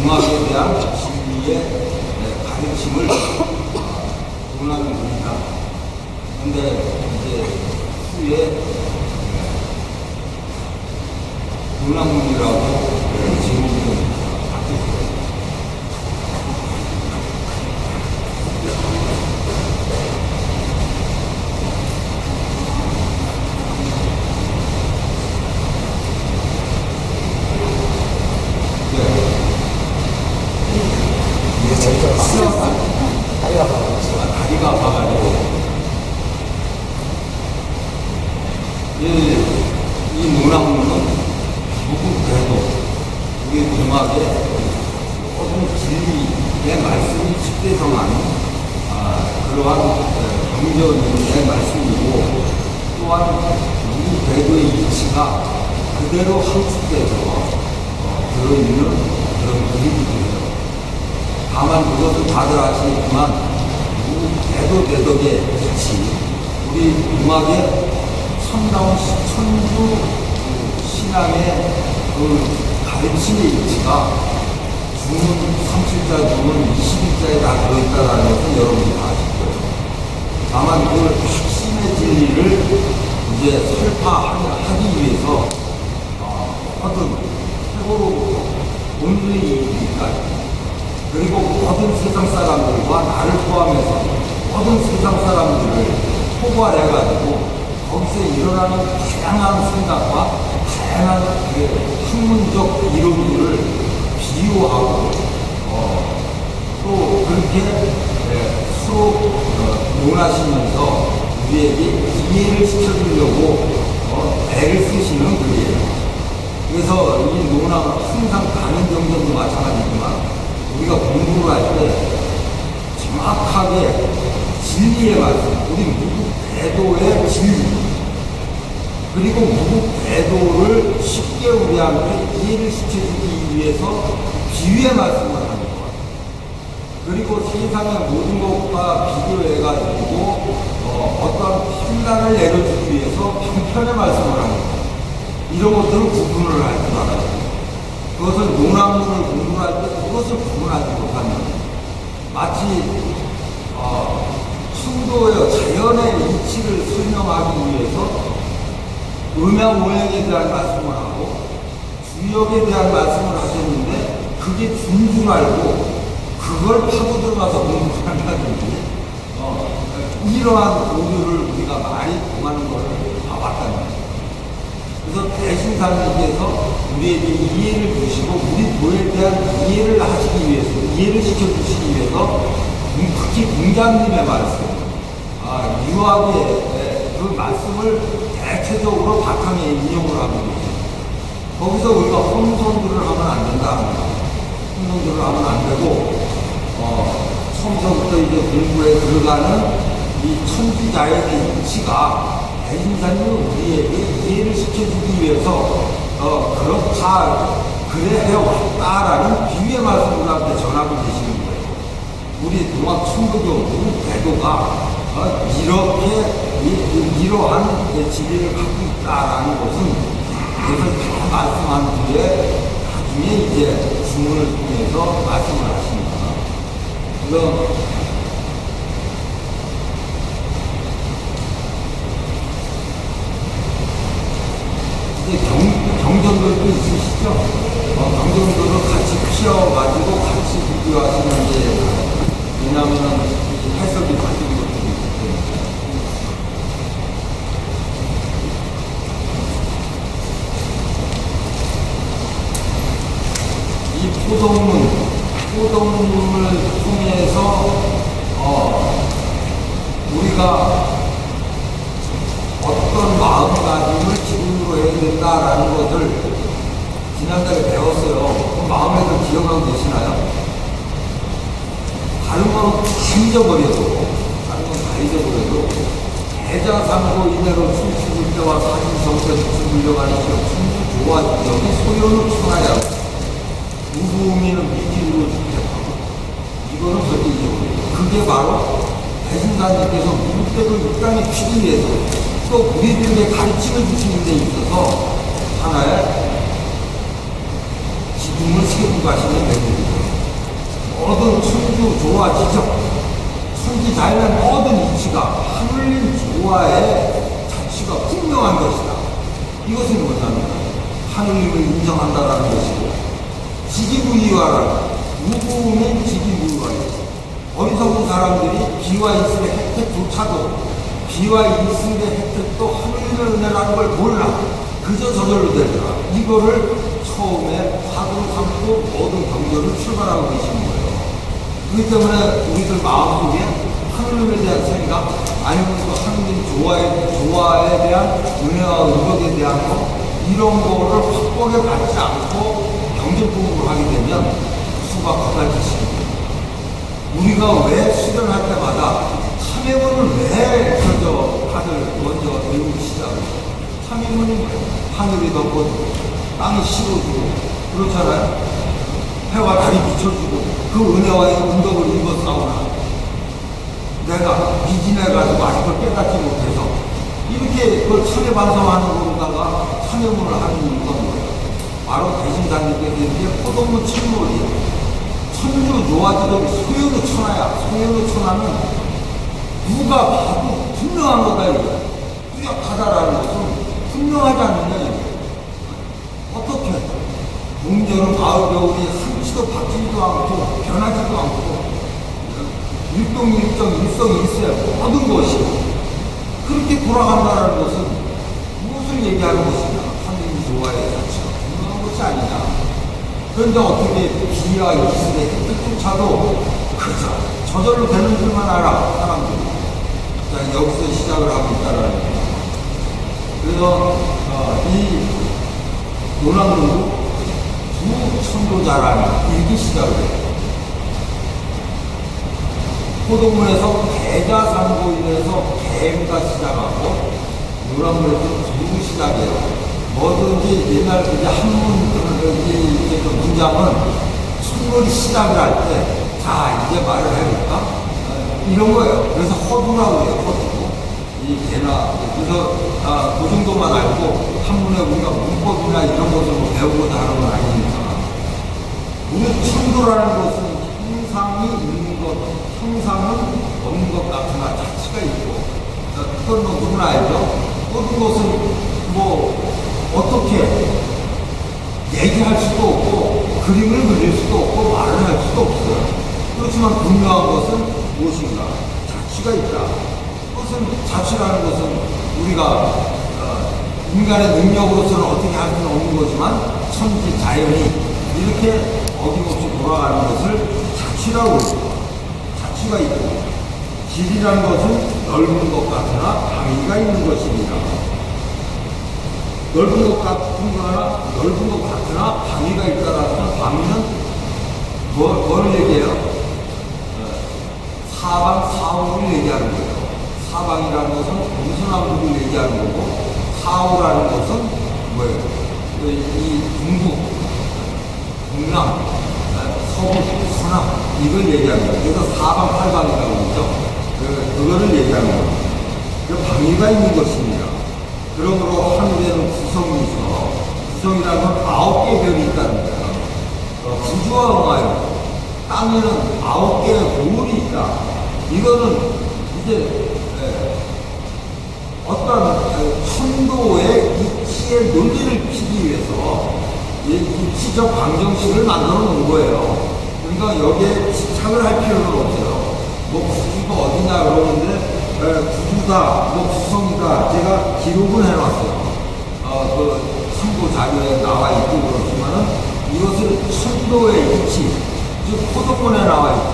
음악에 대한 진리의 가르침을 논하는 겁니다. 그런데 이제 후에 문화문이라고 제목이 바뀌었어요. 다리가 아파가지고 이 문화문은 누구에도 우리 음악에 어떤 진리의 말씀이 집대성하는 그러한 경전의 말씀이고, 또한 누구 배도의 이치가 그대로 함축돼서 들어있는 그런 그림이에요. 다만 그것은 다들 아시겠지만 누구 배도의 이치, 우리 음악의 참나온 천주 신앙의 그 가르침의 이치가 주문 37자, 주문 21자에 다 들어있다는 것은 여러분이 다 아실 거예요. 다만 그 핵심의 진리를 이제 설파하기 위해서 어떤 세월호부터 오늘의 이익까지, 그리고 모든 세상 사람들과 나를 포함해서 모든 세상 사람들을 포괄해가지고 거기서 일어나는 다양한 생각과 다양한 학문적 이론들을 비유하고 또 그렇게 서로 논하시면서 우리에게 이해를 시켜주려고 애를 쓰시는 글이에요. 그래서 이 논함은 항상 다른 경전도 마찬가지지만 우리가 공부를 할 때 정확하게 진리의 말씀, 우리 무국 배도의 진리, 그리고 무국 배도를 쉽게 우리한테 이해를 시켜주기 위해서 비유의 말씀을 하는 것. 그리고 세상의 모든 것과 비교해가지고 어떤 판단을 내려주기 위해서 편편의 말씀을 하는 것. 이런 것들을 구분을 할 줄 알아야 돼요. 그것은 논학문을 공부할 때 그것을 구분하지 못하면 마치 충도의 자연의 이치를 설명하기 위해서 음양 모양에 대한 말씀을 하고 주역에 대한 말씀을 하셨는데 그게 준 줄 알고 그걸 파고 들어가서 공부를 한다든지 이러한 오류를 우리가 많이 범하는 것을 봐왔다는 거예요. 그래서 대신사님께서 우리에게 이해를 주시고 우리 도에 대한 이해를 하시기 위해서, 이해를 시켜주시기 위해서 특히 공자님의 말씀, 유학의 그 말씀을 대체적으로 바탕에 인용을 하고 있어요. 거기서 우리가 혼선들을 하면 안 된다. 혼선들을 하면 안 되고 처음부터 이제 공부에 들어가는 이 천지자연의 이치가 대신사님은 우리에게 이해를 시켜주기 위해서 그렇다, 그래 해왔다라는 비유의 말씀을 우리한테 전하고 계시는 거예요. 우리 동학 천도교 배도가 이러한 진리를 갖고 있다라는 것은 그것을 다 말씀한 뒤에 나중에 이제 주문을 통해서 말씀을 하십니다. 그래서 경전들도 있으시죠? 경전들을 같이 피워가지고 같이 비교하시는 게, 왜냐하면 해석이 바뀌는 것들이 있기 때문에. 이 포동문을 통해서 우리가 어떤 마음가짐을 기본으로 해야 된다라는 것을 지난달에 배웠어요. 그 마음에서 기억하고 계시나요? 다른 건 다 잊어버려도, 대자상고 이내로 춤추을 때와 사진성때 춤물려가는 시험 춤도 좋아지고 여기 소요는 청하야 우부미는 미지로 주택하고 이거는 절대 잊어버려요. 그게 바로 대신사님께서 무대로 이 땅에 피기 위해서 또 우리들에게 가르침을 주시는 데 있어서 하나의 기준 숨을 쉬고 가시는 내용입니다. 모든 천주 조화 지적, 천지자연의 모든 이치가 하늘님 조화의 자취가 분명한 것이다. 이것은 뭐냐면 하늘님을 인정한다라는 것이고, 지기부의화라, 무구민 지기부의화이고, 어리석은 사람들이 비와 이슬의 혜택조차도, 비와 이슬의 혜택도 하늘님의 은혜라는 걸 몰라. 그저 저절로 되더라. 이거를 처음에 화두로 삼고 모든 경전을 출발하고 계신 거예요. 그렇기 때문에 우리들 마음속에 하늘님에 대한 생각, 아니면 또 하느님 조화에 대한 은혜와 의복에 대한 거, 이런 거를 확고하게 갖지 않고 경전 공부를 하게 되면 수가 커다지십니다. 우리가 왜 수련할 때마다 참회문을 왜 다들 먼저 배우기 시작해요? 참회문이 뭐예요? 하늘이 덮어주고 땅이 실어주고 그렇잖아요. 해와 달이 비춰주고 그 은혜와의 운덕을 입어 싸우나 내가 미진해가지고 아직도 깨닫지 못해서 이렇게 그걸 참회 반성하는 거로다가 참회문을 하는 이유가 뭐예요? 바로 대신사님께서 이렇게 포도무 침몰이 천주 조화지덕이 소연의 천하야. 소연의 천하는 누가 봐도 분명한 거다 이거야. 뚜렷하다라는 것은 분명하지 않느냐 이거야. 어떻게 동전은 가을 겨울이 한치도 바뀌지도 않고 변하지도 않고 일동일정 일성일세 모든 것이 그렇게 돌아간다는 것은 무엇을 얘기하는 것이냐? 하느님 조화의 자체가 분명한 것이 아니냐. 그런데 어떻게 비와 이슬의 혜택조차도 그저 저절로 되는 줄만 알아 사람들이. 자, 여기서 시작을 하고 있다라는 거예요. 그래서 이 논란으로 두 천도자라는 일기 시작을 해요. 포도문에서 개자상고인에서 개가 시작하고 요란문에서 두 시작이에요. 뭐든지 옛날 이제 한문 이제 그 문장은 충분히 시작을 할 때 자 이제 말을 해볼까 이런 거예요. 그래서 허두라고 해요. 허두. 이 개나 그래서 그 정도만 알고 한문에 우리가 문법이나 이런 것을 뭐 배우고자 하는 건 아니니까. 우리 천도라는 것은 형상이 있는 것, 형상은 없는 것 같으나 자치가 있고, 그건 뭐 누구나 알죠. 모든 것은 뭐 어떻게 얘기할 수도 없고 그림을 그릴 수도 없고 말을 할 수도 없어요. 그렇지만 분명한 것은 무엇인가? 자취가 있다. 그것은 자취라는 것은 우리가 인간의 능력으로서는 어떻게 할 수는 없는 거지만 천지 자연이 이렇게 어김없이 돌아가는 것을 자취라고 그러죠. 자취가 있고 길이라는 것은 넓은 것 같으나 방위가 있는 것입니다. 넓은 것 같으나 방위가 있다라는 방위는 뭐를 얘기해요? 사방, 사후를 얘기하는 거예요. 사방이라는 것은 동서남북을 얘기하는 거고, 사후라는 것은 뭐예요? 이 중국, 동남, 서북, 서남 이걸 얘기하는 거예요. 그래서 사방, 팔방이라고 그러죠. 그거를 얘기하는 거예요. 그 방위가 있는 것입니다. 그러므로 하늘에는 구성이 있어. 구성이라는 건 9개의 별이 있다는 거예요. 구주와 응하여 땅에는 9개의 보물이 있다. 이거는 이제 어떤 천도의 이치의 논리를 피기 위해서 이치적 방정식을 만들어 놓은 거예요. 그러니까 여기에 집착을 할 필요는 없어요. 뭐 구주가 어디냐 그러는데 구주다, 뭐 구성이다 제가 기록을 해놨어요. 그 참고 자료에 나와 있고 그렇지만은 이것을 천도의 이치, 즉 포도문에 나와 있죠.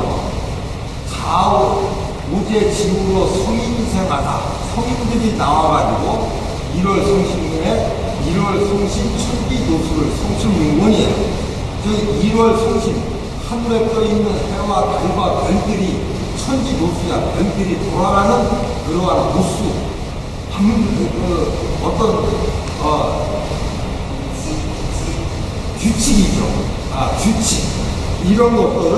좌우 우제 지우로 성인생하다. 성인들이 나와가지고 1월 성신문에 1월 성신 천기노수를 성신문건이에요. 즉 1월 성신 하늘에 떠있는 해와 달과 별들이 천지노수야. 별들이 돌아가는 그러한 노수 어떤 규칙이죠. 규칙 이런 것들을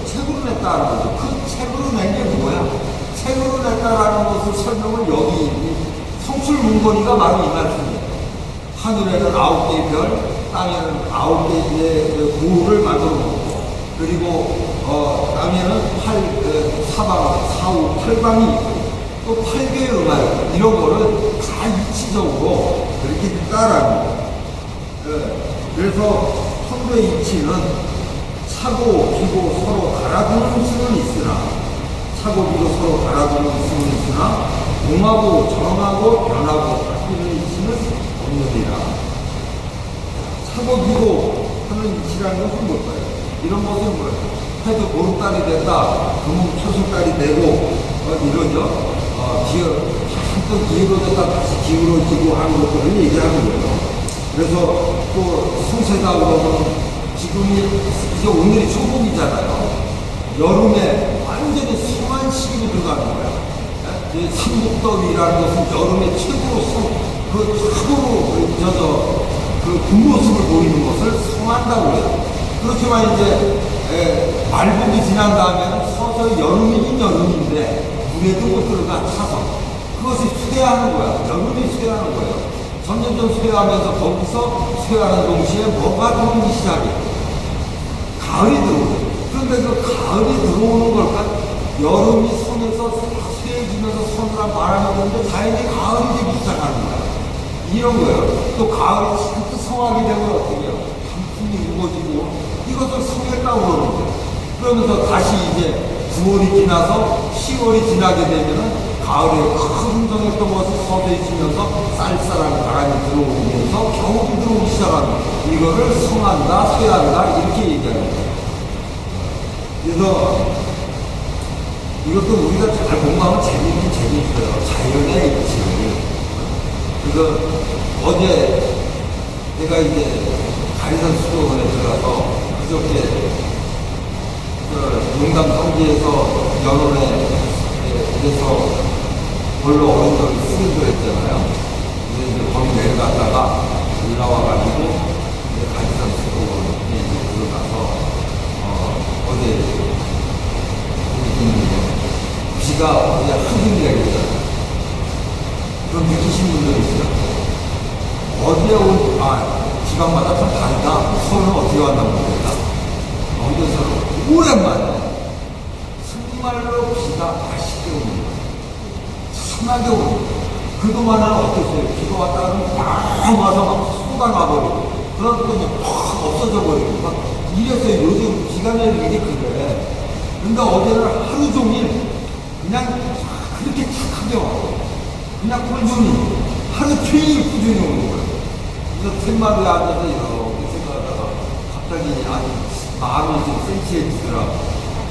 책으로 냈다는 거죠. 그 책으로 낸 게 뭐야? 책으로 냈다라는 것을 설명을 여기 성출문건이가 바로 이 말씀이에요. 하늘에는 9개의 별, 땅에는 9개의 구를 만들어 놓고, 그리고 땅에는 사방, 사후, 8방이 있고, 또 8개의 음악, 이런 거를 다 이치적으로 그렇게 했다라는 거예요. 그래서 천도의 이치는 차고 비고 서로 달아두는 수는 있으나, 차고 비고 서로 달아두는 수는 있으나, 동하고 정하고 변하고 바뀌는 이치는 없느니라. 차고 비고 하는 이치라는 것은 뭘까요? 이런 것은 뭐예요? 해도 보름달이 됐다, 그러면 초승달이 되고, 이러죠. 한번 기울어졌다 다시 기울어지고 하는 것들을 얘기하는 거예요. 그래서 또 성세다 그러면 지금이 이제 오늘이 초복이잖아요. 여름에 완전히 심한 시기로 들어가는 거야. 삼복더위라는 것은 여름에 최고로 최고로 그 모습을 보이는 것을 성한다고 해요. 그렇지만 이제 말복이 지난 다음에는 서서히 여름이긴 여름인데 물에도 못 들어가 차서 그것이 쇠하는 거야. 여름이 쇠하는 거예요. 점점점 쇠하면서 거기서 쇠하는 동시에 뭐가 들어오기 시작해. 가을이 들어오죠. 그런데 그 가을이 들어오는 걸까? 여름이 손에서 쇠해지면서 서늘한 바람이 오는데 자연히 가을이 되기 시작하는 거야. 이런 거예요. 또 가을이 잔뜩 성하게 되면 어떻게 해요? 단풍이 우거지고 이것을 성했다고 그러는 거예요. 그러면서 다시 이제 9월이 지나서 10월이 지나게 되면은 가을에 큰 정했던 것을 서서해지면서 쌀쌀한 바람이 들어오면서 겨울이 들어오기 시작하는 이거를 성한다, 쇠한다 이렇게 얘기하는 거예요. 그래서 이것도 우리가 잘 공부하면 재미있어요. 자연의 이치를. 그래서 어제 제가 이제 가리산 수도원에 들어가서 그저께 용담 성지에서 연원에 그래서 별로 어른들을 쓰기로 했잖아요. 이제 거기 내려갔다가 올라와가지고 가리산 수도원에 들어가서 어제 비가 어제 한숨이라 그랬잖아요. 그럼 느끼신 분들 있어요? 어디에 지방마다 좀 다르다. 서울은 어떻게 왔나 모르겠다. 어디서는 오랜만에 정말로 비가 맛있게 오는 거예요. 심하게 오는 거예요. 그동안은 어땠어요? 비가 왔다 그러면 막 와서 막 쏟아나버리고 그러다 팍 없어져 버리고 막 이랬어요. 요즘 비가 내리는 게 그래. 근데 어제는 하루 종일 그냥 그렇게 착하게 와요. 그냥 꾸준히 하루 종일 꾸준히 오는 거예요. 그래서 툇마루에 앉아서 이렇게 생각하다가 갑자기 마음이 좀 센치해지더라고.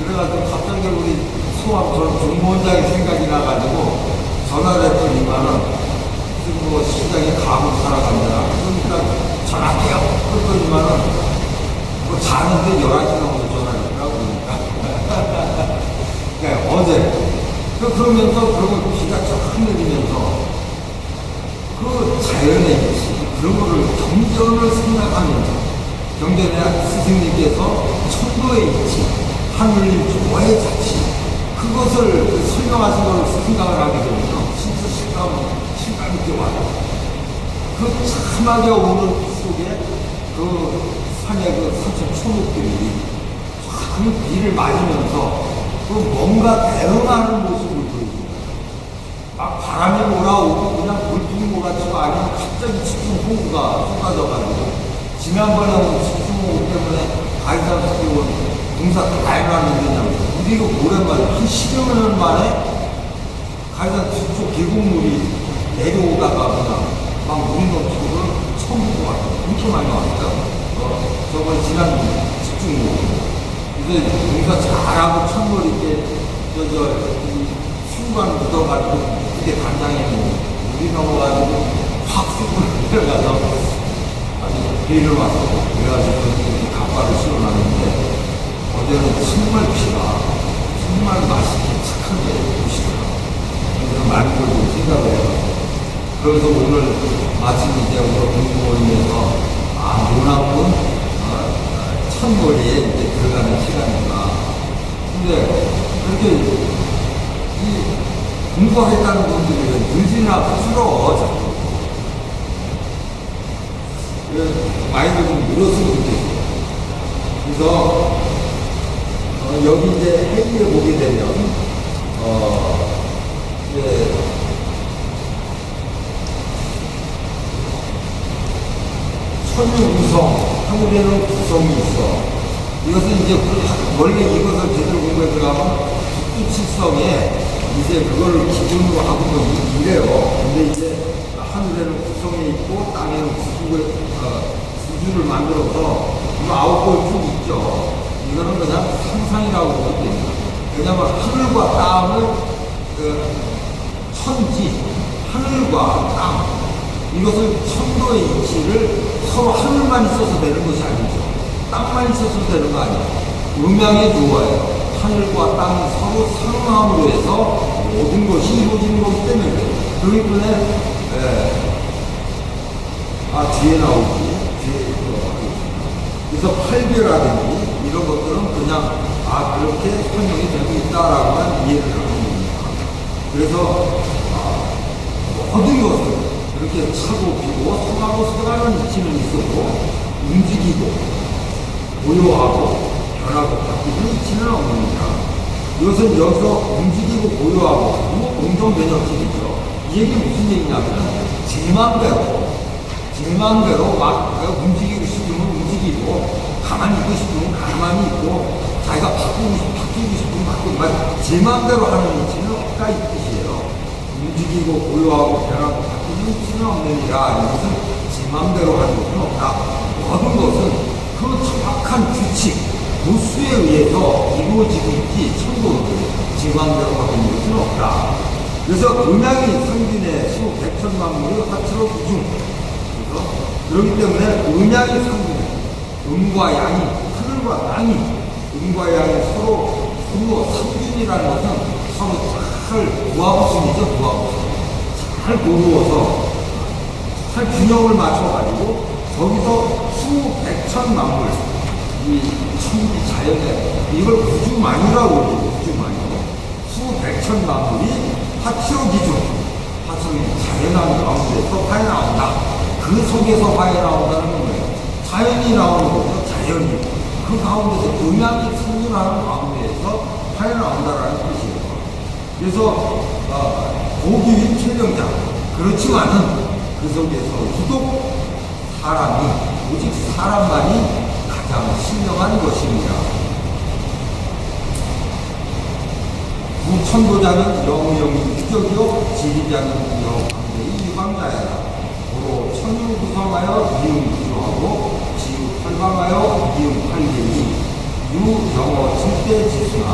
그래가지고 갑자기 우리 소암 전 종무원장이 생각이 나가지고 전화를 했더니만은 지금 뭐 시장에 가고 살아간다. 그러니까 전화해요. 그랬더니만은 뭐 자는데 11시 넘어서 전화를 했더라고. 그러니까 어제 그러면서 그러고 비가 쫙 내리면서 그 자연의 이치 그런 거를 경전을 생각하면서 경전의 스승님께서 천도의 이치 하늘님 조화의 자치 그것을 설명하신 걸 생각을 하게 되면 진짜 실감 있게 와요. 그 참하게 오는 비 속에 그 산의 그 산천 초목들이 그 비를 맞으면서 그 뭔가 대응하는 모습을 보여줍니다. 막 바람이 몰아오고 그냥 돌풍이 몰아치고 아니면 갑자기 집중호우가 쏟아져가지고 지난번에 온 집중호우 때문에 가이산 수도원 공사 다 해놨는데 우리가 오랜만에 한 10여 년 만에 가이산 뒤쪽 계곡물이 내려오다가 그냥 막 물이 넘치고 처음 본 것 같아요. 그렇게 많이 왔어요. 저번에 지난 집중호우 이제 공사 잘하고 천물 이렇게 수관 묻어가지고 그게 단장에 물이 넘어가지고 확 수군을 내려가서 아주 비를 왔고 그래가지고 갑바를 실어놨는데 어제는 정말 비가 정말 맛있게 착하게 오시더라고요. 그래서 많은 걸 좀 생각을 해요. 그래서 오늘 마침 이제 우리 공부원에서 노남군 천거리에 이제 들어가는 시간이구나. 근데 그렇게 공부하겠다는 분들이 늦으나 부스러워 자꾸. 마인드가 좀 늘었으면 좋겠어요. 그래서 여기 이제 회의에 보게 되면 이제 천유구성, 하늘에는 구성이 있어. 이것은 이제 원래 이것을 제대로 공부해 들어가면 국구칠성에 이제 그거를 기준으로 하고 뭐 이래요. 근데 이제 하늘에는 구성이 있고 땅에는 구주를 만들어서 이거 아홉 쭉 있죠. 이거는 그냥 상상이라고 보면 됩니다. 왜냐하면 하늘과 땅을 천지, 하늘과 땅 이것을 천도의 이치를 서로 하늘만 있어서 되는 것이 아니죠. 땅만 있어서 되는 거 아니에요. 음양의 조화예요. 하늘과 땅이 서로 상응함으로 해서 모든 것이 이루어지는 거기 때문에 그렇기 때문에 뒤에 나오지. 뒤에 그래서 팔배라든지 이런 것들은 그냥 그렇게 설명이 되고 있다라고만 이해를 하는 겁니다. 그래서 모든 것을 이렇게 차고 피고 성하고 서가는 이치는 있어도 움직이고 고요하고 변하고 바뀌는 이치는 없습니다. 이것은 여기서 움직이고 고요하고 공동 변혁식이죠. 이 얘기 무슨 얘기냐면 제 맘대로 막 움직이고 싶으면 움직이고 가만히 있고 싶으면 가만히 있고 자기가 바뀌고 싶으면 바뀌고 제 맘대로 하는 이치는 없다 이 뜻이에요. 움직이고 고요하고 변하고 바뀌는 이치는 없느니라. 이것은 제 맘대로 하는 것은 없다. 모든 것은 그 정확한 규칙, 무수에 의해서 이루어지고 있지 천도는 제 맘대로 하고 있는 것은 없다. 그래서 음양이 상균의 수 백천만물의 화처로 구중. 그렇기 때문에 음양이 상균해. 음과 양이, 하늘과 땅이, 음과 양이 서로 상균이라는 것은 서로 잘 부하부순이죠, 부하부순. 잘 고루어서 잘 균형을 맞춰가지고 거기서 수백천 만물, 이 천지 자연에 이걸 구주만유라고 그러죠, 구주만유. 수백천 만물이 화치로 기준, 화치로 자연한 가운데서 화에 나온다. 그 속에서 화에 나온다는 건 뭐예요? 자연이 나오는 거죠, 자연이. 그 가운데서 음양이 충분하는 가운데에서 화에 나온다라는 뜻이에요. 그래서 고귀인 최명장. 그렇지만은 그 속에서 유독 사람이, 오직 사람만이 가장 신령한 것입니다. 무천도자는 영영이 유적이요 지리자는 영광대의 유방자야라. 고로 천유 구성하여 이응 구조하고 지우 팔방하여 이응 팔개니 유영어 칠대지수나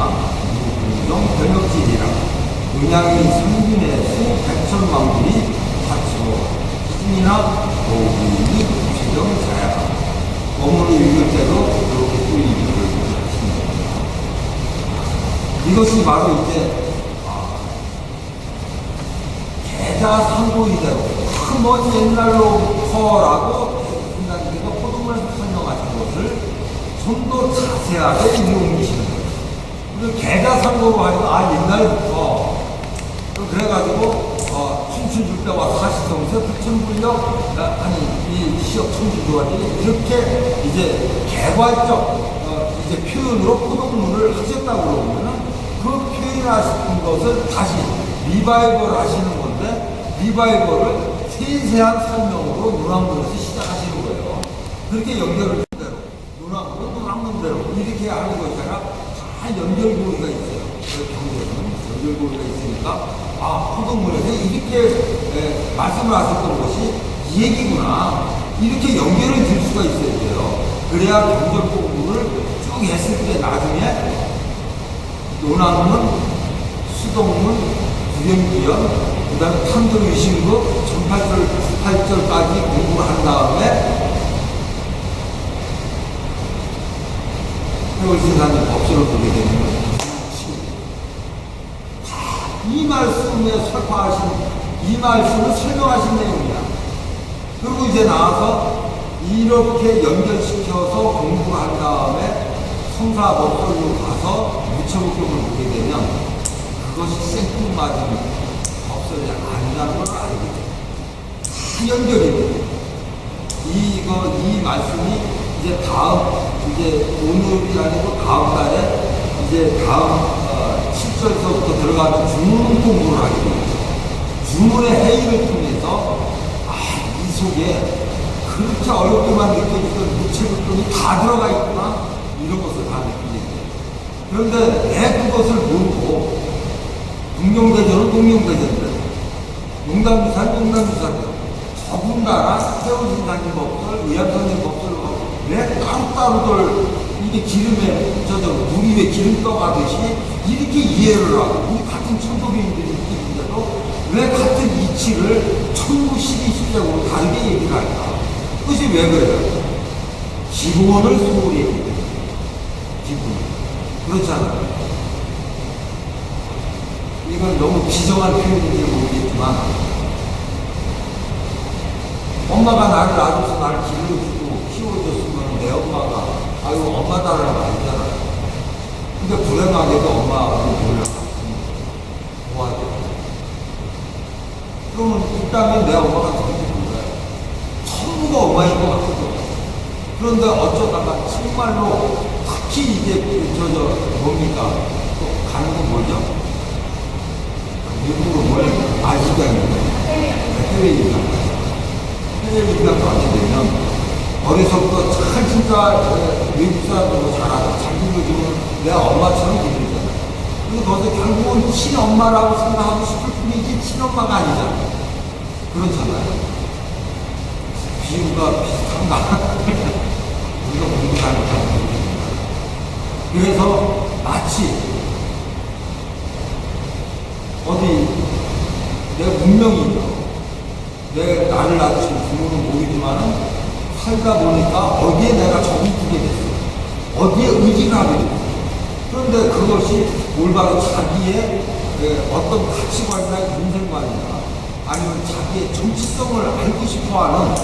유공정 변혁지리라. 음양이 상균의 수백천만물이 화초 기준이나 고귀인이 최정자야라. 어머니 읽을 때도 이렇게 또 읽을 하십니다. 이것이 바로 이제 계자상고이대로 먼 옛날로부터라고 인간들께서 호동을 설명하신 것을 좀 더 자세하게 이용하시는 거예요. 그리고 계자상고로 하니까 옛날부터 그래가지고 춤출 때와 사시성세 부천불력 이 시역 천주교관들이 이렇게 이제 개괄적 이제 표현으로 포동문을 하셨다고 그러면은 그 표현하신 것을 다시 리바이벌 하시는 건데 리바이벌을 세세한 설명으로 논학문에서 시작하시는 거예요. 그렇게 연결을 대로 논학문대로 이렇게 하는 것이라 다 연결고리가 있어요. 경제는 연결고리가 있으니까 포동문에서 이렇게 말씀을 하셨던 것이 이 얘기구나. 이렇게 연결을 줄 수가 있어야 돼요. 그래야 경절 공부를 쭉 했을 때 나중에 논학문, 수동문, 구연구연 그 다음에 탐도유심국 18절까지 공부를 한 다음에 회월신사님 법수를 보게 되는 거예요. 이 말씀에 설파하신, 이 말씀을 설명하신 내용이야. 그리고 이제 나와서 이렇게 연결시켜서 공부를 한 다음에 성사법설로 가서 무처법경을 보게 되면 그것이 생뚱맞은 법설이 아니라는 걸 알게 돼요. 다 연결이 돼요. 이 말씀이 이제 오늘이 아니고 다음 달에 이제 다음 7절서부터 들어가는 주문 공부를 하게 됩니다. 주문의 회의를 통해서 이 속에 그렇게 어렵게만 느껴지던 무체급동이 다 들어가 있구나 이런 것을 다 느끼게 돼요. 그런데 왜 그것을 모르고 동명대전은 동명대전대로 용담유사는 용담유사대로 더군다나 태우신사님 법설, 의암선생 법설로 왜 따로따로들 이게 기름에 물이 왜 기름 떠가듯이 이렇게 이해를 하고 우리 같은 천도교인들이 있는데도 왜 같은 이치를 1912시적으로 다르게 얘기를 할까? 그것이 왜 그래요? 기본을 소홀히 얘기해요. 기본. 그렇잖아요. 이건 너무 비정한 표현인지 모르겠지만 엄마가 나를 낳아줘서 나를 길러주고 키워줬으면 내 엄마가 아유 엄마 따라가 아니잖아요. 근데 불행하게도 엄마를 몰려갔으면 뭐하죠? 그러면 이 땅에 내 엄마가 누군지 몰라요. 전부가 엄마인 것 같거든요. 그런데 어쩌다가 정말로 특히 이제 뭡니까? 또 가는 거 뭐죠? 미국으로 뭐예요? 해외 입장. 해외 입장도 하게 되면 어려서부터 잘 진짜 외국 사람들도 잘하고 잘 길러주면 내 엄마처럼 길러주잖아요. 그리고 거기서 결국은 친엄마라고 생각하고 싶을 뿐이지 친엄마가 아니잖아요. 그렇잖아요. 비유가 비슷한가? 우리가 공부 잘못하는 그래서 마치 어디 내 운명이죠. 나를 낳으신 부모는 모르지만은 살다 보니까 어디에 내가 정이 두게 됐어요. 어디에 의지를 하게 됐어요. 그런데 그것이 올바로 자기의 어떤 가치관이나 인생관이나 아니면 자기의 정치성을 알고 싶어하는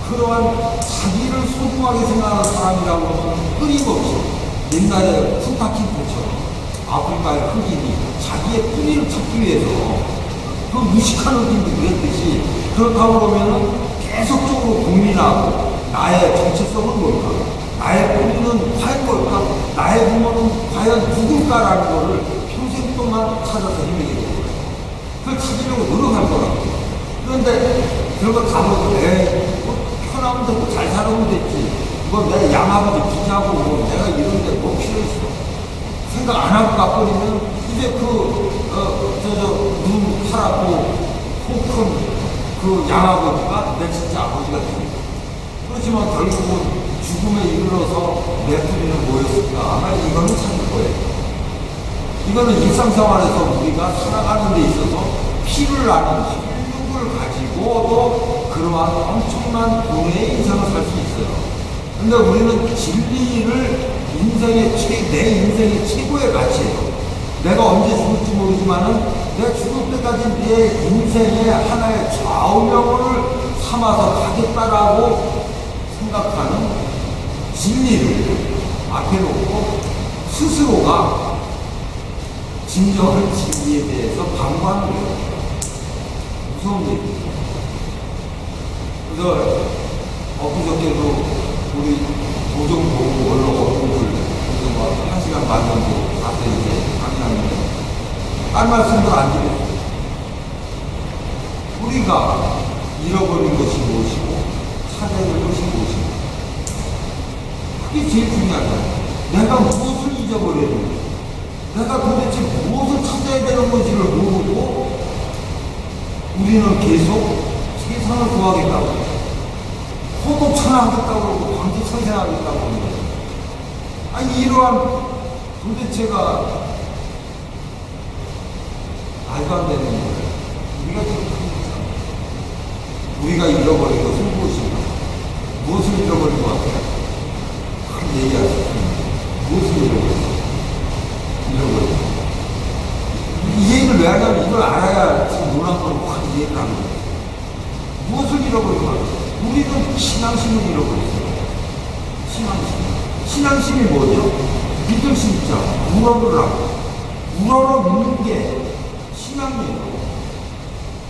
그러한 자기를 소중하게 생각하는 사람이라고 하면 끊임없이 옛날에 푼타킨트처럼 아프리카의 흑인이 자기의 뿌리를 찾기 위해서 그 무식한 흑인들이 그랬듯이 그렇다고 그러면 계속적으로 고민하고 나의 정체성은 뭘까? 나의 뿌리는 과연 뭘까? 나의 부모는 과연 누굴까라는 거를 평생 동안 찾아서 헤매게 되는 거예요. 그걸 찾으려고 노력할 거라고. 그런데 그런 걸 다 보고 편하면 되고 잘 살아면 됐지. 내 양아버지 기자고 내가 이런데 뭐 필요 있어. 생각 안 하고 가버리면 이제 눈 파랗고 코 큰 그 양아버지가 내 진짜 아버지가 됩니다. 그렇지만 결국은 죽음에 이르러서 내 뿌리는 뭐였을까? 아마 이거는 찾을 거예요. 이거는 일상생활에서 우리가 살아가는 데 있어서 피를 나는 혈육을 가지고도 그러한 엄청난 돈의 인생을 살 수 있어요. 근데 우리는 진리를 내 인생의 최고의 가치예요. 내가 언제 죽을지 모르지만은 내가 죽을 때까지 내 인생의 하나의 좌우명을 삼아서 가겠다라고 생각하는 진리를 앞에 놓고 스스로가 진정한 진리에 대해서 방관을 해요. 무서운 얘기입니다. 그래서 엊그저께도 우리 도정보고 원로 어른들 한 시간 반 정도 가서 이제 강의하는데 딴 말씀도 안 드렸어요. 우리가 잃어버린 것이 무엇이고 찾아야 될 것이 무엇이고 그게 제일 중요하잖아요. 내가 무엇을 잊어버렸는지 내가 도대체 무엇을 찾아야 되는 건지를 모르고 우리는 계속 세상을 구하겠다고 호도천하겠다고 그러고 광지천생하겠다고 하는 거예요. 아니 이러한 도대체가 말도 안 되는 거예요. 우리가 지금 우리가 잃어버린 것은 무엇인가? 무엇을 잃어버린 것 같아요? 큰 얘기할 수 있습니다. 무엇을 잃어버렸어요? 잃어버린 것. 이 얘기를 왜 하냐면 이걸 알아야 지금 논한 걸 확 이해를 하는 거예요. 무엇을 잃어버린 것 같아요? 우리는 신앙심을 잃어버렸어요. 신앙심이 뭐죠? 믿을 수 있죠. 우러를 하고. 우러러 믿는 게 신앙이에요.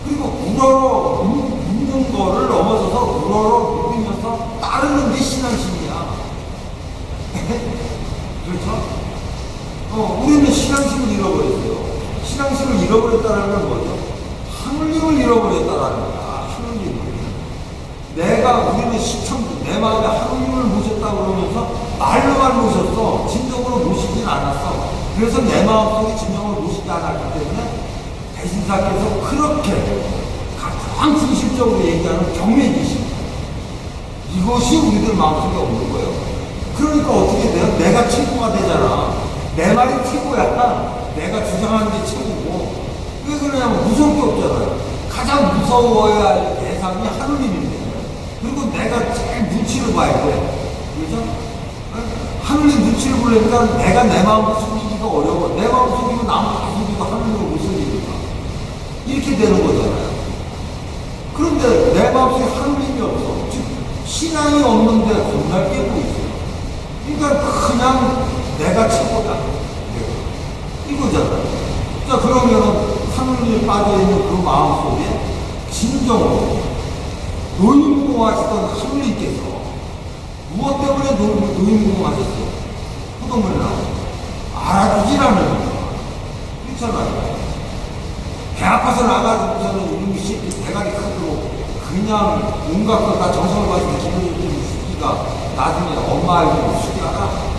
그리고 우러러 믿는 거를 넘어서서 우러러 믿으면서 따르는 게 신앙심이야. 그렇죠? 우리는 신앙심을 잃어버렸어요. 신앙심을 잃어버렸다는 건 뭐죠? 하느님을 잃어버렸다라는 거야. 하느님을. 우리는 시청자, 내 마음에 하느님을 모셨다 그러면서 말로만 모셨어. 진정으로 모시진 않았어. 그래서 내 마음속에 진정으로 모시지 않았기 때문에 대신사께서 그렇게 가장 중심적으로 얘기하는 경외지심. 이것이 우리들 마음속에 없는 거예요. 그러니까 어떻게 돼요? 내가 최고가 되잖아. 내 말이 최고야. 내가 주장하는 게 최고고. 왜 그러냐면 무서울 게 없잖아요. 가장 무서워야 할 대상이 하느님인데. 그리고 내가 제일 눈치를 봐야 돼. 그렇죠? 하느님 눈치를 보려니까 내가 내 마음을 숨기기가 어려워. 내 마음 숨기면 남을 다 숨기고 하느님을 못 숨기니까. 이렇게 되는 거잖아요. 그런데 내 마음속에 하느님이 없어. 즉, 신앙이 없는데 겁날 게 뭐 있어요. 그러니까 그냥 내가 최고다. 이거잖아요. 자, 그러면은 하느님에 빠져있는 그 마음 속에 진정으로 노인공하시던 하느님께서 무엇 때문에 노인공하셨어요? 그동안은 알아주질 않는 거야. 그렇잖아요. 배 아파서 나가서는 이놈이 새끼 대가리 크고 그냥 온갖 걸 다 정성을 가지고 기분이 좀 새끼가 나중에 엄마 알고 숙이하라.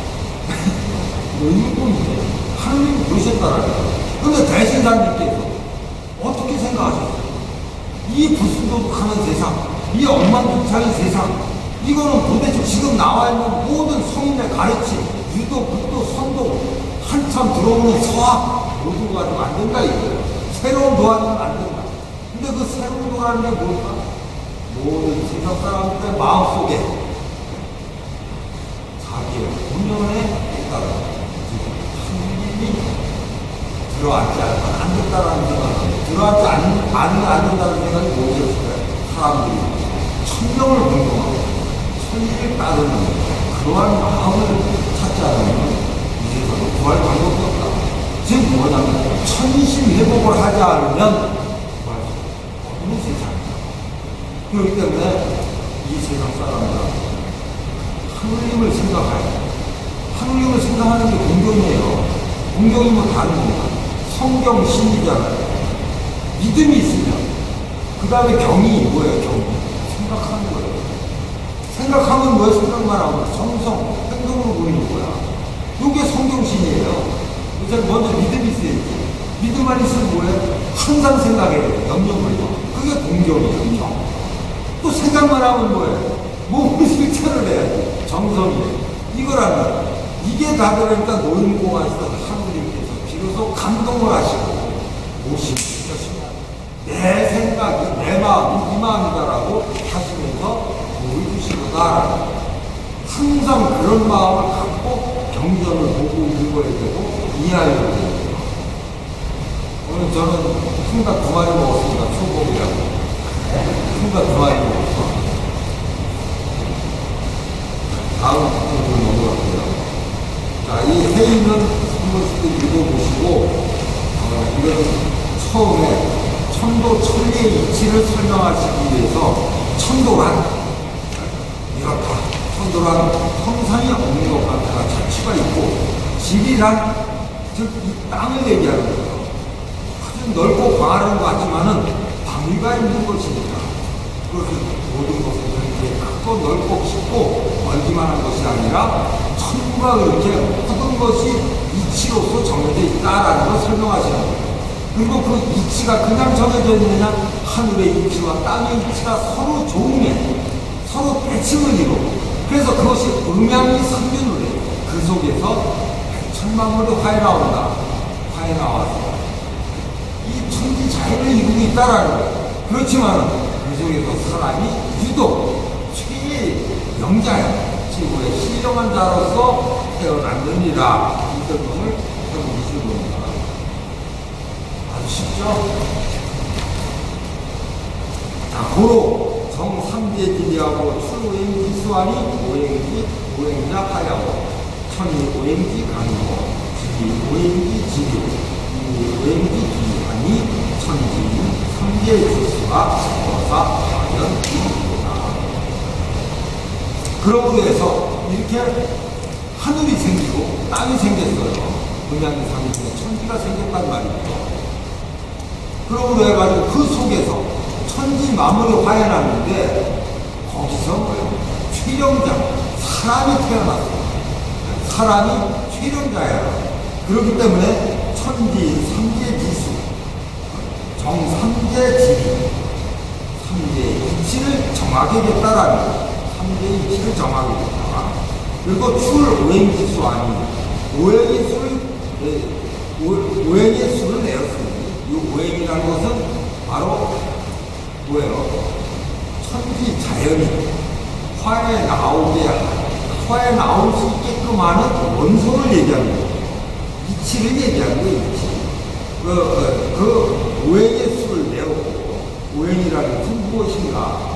노인공인데 하느님이 그러셨다라는 거야. 근데 대신사님께서 어떻게 생각하셨어요? 이 불순도덕하는 세상, 이 엉망진창인 세상, 이거는 도대체 지금 나와 있는 모든 성인의 가르침, 유도, 불도, 선도, 한참 들어오는 서학, 모든 거 가지고 안 된다 이거예요. 새로운 도안은 안 된다. 근데 그 새로운 도라는 게 뭘까? 모든 세상 사람들의 마음속에 자기의 본연에 따라 하느님이 들어앉지 안 된다는 생각이, 들어앉지 않는다는 생각이 무엇이었을까요? 사람들이 천명을 공경하고 천리를 따르는 그러한 마음을 찾지 않으면 이 세상은 구할 방법이 없다. 즉 뭐냐면 천신회복을 하지 않으면 구할 수 없는 세상이다. 그렇기 때문에 이 세상 사람들은 하느님을 생각해야 돼. 하느님을 생각하는 게 공경이에요. 공경이 뭐 다른 겁니다. 성경 신이잖아요. 믿음이 있으면 그 다음에 경이 뭐예요? 경이 생각하는 거예요. 생각하면 뭐예요? 생각만 하고 성성 행동으로 보이는 거야. 이게 성경신이에요. 그래서 먼저 믿음이 있어야지. 믿음만 있으면 뭐예요? 항상 생각해야 돼요. 염려물고. 그게 공경이에요. 경. 또 생각만 하면 뭐예요? 몸을 실천을 해야지. 정성이에요. 이거라면 이게 다 그러니까 노인공하시던 하느님께서 비로소 감동을 하시고 오시면 내 생각이 내 마음이 이 마음이다라고 하시면서 보여주시거다. 항상 그런 마음을 갖고 경전을 보고 읽어야 되고 이해하려고 해요. 오늘 저는 콩닭 2마리 먹었습니다. 초복이라고. 콩닭 2마리 먹었어. 다음 부분을 넘어갈게요. 자, 이 회의는 한 번씩 읽어보시고, 이건 처음에 천도, 천리의 이치를 설명하시기 위해서 천도란, 이렇다. 천도란 형상이 없는 것 같아 자취가 있고, 지리란, 즉, 이 땅을 얘기하는 거예요. 아주 넓고 광활한 것 같지만은 방위가 있는 것이니까. 그렇게 모든 것은 이렇게 크고 넓고 깊고 멀기만 한 것이 아니라 천부가 그렇게 모든 것이 이치로서 정해져 있다라는 걸 설명하시는 거예요. 그리고 그 이치가 그냥 정해져 있느냐? 하늘의 이치와 땅의 이치가 서로 조응해 서로 대칭을 이루고 그래서 그것이 음양이 상균을 해요. 그 속에서 천만물이 화해 나온다. 화해 나와서 이 천지 자연을 이루고 있다라는 거예요. 그렇지만 그 속에서 사람이 유독 최영자야. 지구의 신령한 자로서 태어났느니라. 이 설명을 해보실 겁니다. 아주 쉽죠? 자, 고로 정삼재지리하고 출오행지 수완이 오행자 하야고 천이 오행지 강이고 지리 오행지 지리 이 오행지 기하니 천지 삼재지수가 거사 과연 이루다. 그러므로 해서 이렇게 하늘이 생기고 땅이 생겼어요. 동양의 삶 중에 천지가 생겼단 말이죠. 그러므로 해가지고 그 속에서 천지 만물이 화해났는데 거기서 뭐예요? 최령자, 사람이 태어났어요. 사람이 최령자예요. 그렇기 때문에 천지, 삼재지수, 정삼재 지리, 삼재의 이치를 정하겠다라는 거예요. 삼재의 이치를 정하겠다. 그리고 출오행지수 아닌 오행의 수를 내었습니다. 이 오행이라는 것은 바로 뭐예요? 천지 자연이 화에 나올 수 있게끔 하는 원소를 얘기하는 거예요. 이치를 얘기하는 거예요. 이치. 그 오행의 수를 내었고, 오행이라는 것은 무엇인가?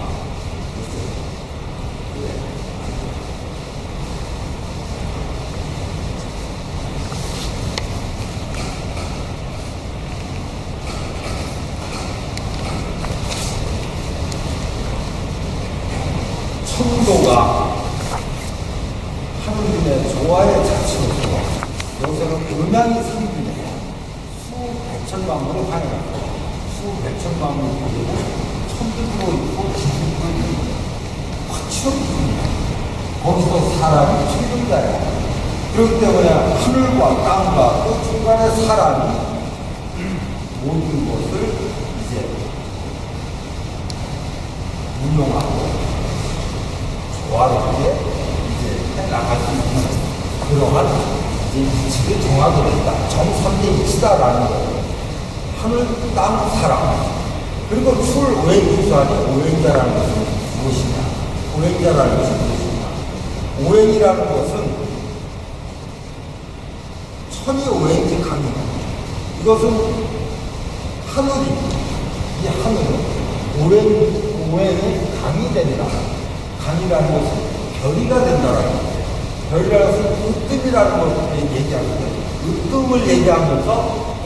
천도가 하느님의 조화의 자체로서 여기서는 음양이 상준해요. 수백천만물을 화해하고 수백천만물이 되고 천들도 있고 지들도 있고 화천입니다. 거기서 사람이 최근자예요. 그렇기 때문에 하늘과 땅과 그 중간에 사람이 모든 것을 이제 운용하고 조화롭게 이제 해나갈 수 있는 그러한 이제 이치를 정하도록 했다. 정선대 이치다라는 거예요. 하늘, 땅, 사람. 그리고 출, 오행, 구수하니 오행자라는 것은 무엇이냐? 오행자라는 것은 무엇이냐? 오행이라는 것은 천이 오행지 강입니다. 이것은 하늘이, 이 하늘은 오행이 강이 되니라. 강이라는 것은 별이가 된다라는 거예요. 별이라는 것은 으뜸이라는 것을 얘기하는데 으뜸을 얘기하면서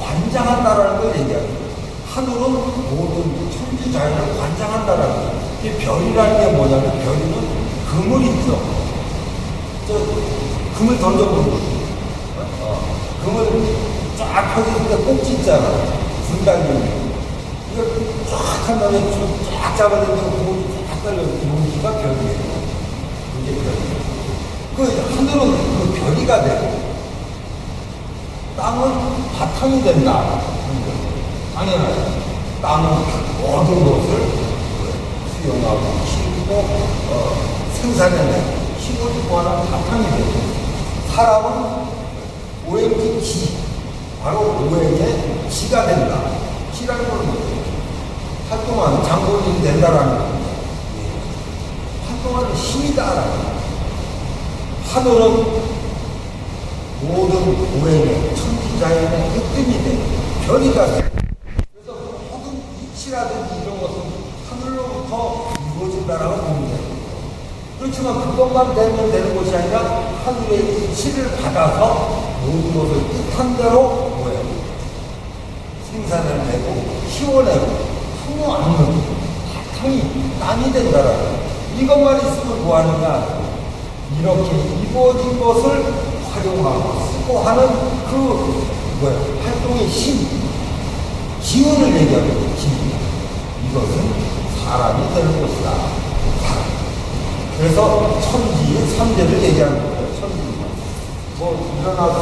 관장한다라는 걸 얘기합니다. 하늘은 모든 천지 자연을 관장한다라는 거예요. 이 별이라는 게 뭐냐면 별이는 금을 있죠. 금을 던져보는 거죠. 금을 쫙 펴질 때 꼭지 있잖아. 분단이. 이걸 쫙 한 다음에 쫙 잡아내면 공이 쫙 달려요. 여기가 별이에요. 이게 별이에요. 그 하늘은 그 별이가 되고 땅은 바탕이 된다. 당연하죠. 땅은 모든 것을 수용하고 키우고 생산해내고 힘을 구하는 바탕이 되고 사람은 오행기 기, 바로 오행의 기가 된다. 기라는 건 뭐예요? 활동하는 장본인이 된다라는 거예요. 활동하는 힘이다라는 거예요. 하늘은 모든 오행의 천지자연의 으뜸이 되고 별이가 되고 그래서 모든 이치라든지 이런 것은 하늘로부터 이루어진다라고 보면 돼요. 그렇지만 그것만 되면 되는 것이 아니라 하늘의 이치를 받아서 모든 것을 뜻한 대로 뭐예요? 생산을 내고 키워내고 풍요하는 바탕이 땅이 된다라는 거예요. 이것만 있으면 뭐하느냐? 이렇게 이루어진 것을 활용하고 쓰고 하는 그 활동의 힘, 기운을 얘기하는 기운. 이것은 사람이 되는 것이다. 사람. 그래서 천지, 삼재를 얘기하는 거예요. 천지가. 뭐 일어나서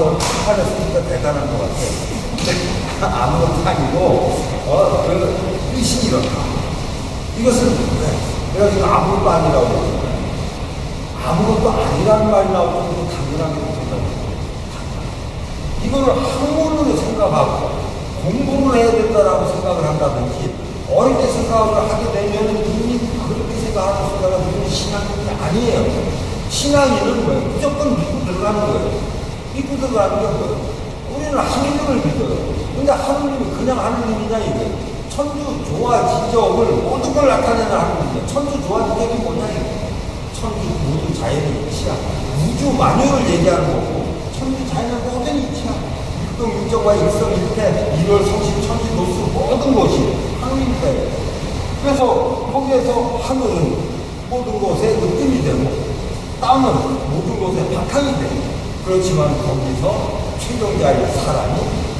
판했으니까 대단한 것 같아요. 아무것도 아니고 그 뜻이 이렇다. 이것은 내가 지금 아무것도 아니라고 그랬어요. 아무것도 아니라는 말이 나올 정도로 당연한 게 생각해요. 이거를 학문으로 생각하고 공부를 해야 된다라고 생각을 한다든지 어릴 때 생각을 하게 되면 이미 그렇게 생각하는 순간은 우리는 신앙인이 아니에요. 신앙인은 뭐예요? 무조건 믿고 들어가는 거예요. 믿고 들어가는 게 뭐예요? 우리는 하느님을 믿어요. 근데 하느님이 그냥 하느님이냐 이거예요. 천주 조화 지적을 모든 걸 나타내는 하느님이에요. 천주 조화 지적이 뭐냐 이거예요. 천주 모든 자연의 이치야. 우주 만유를 얘기하는 거고 천주 자연의 모든 이치야. 일동 일정과 일성일태 일월 성신 천지 노수 모든 것이 하느님이다. 그래서 거기에서 하늘은 모든 것에 으뜸이 되고 땅은 모든 것의 바탕인데, 그렇지만 거기서 최경자의 사람이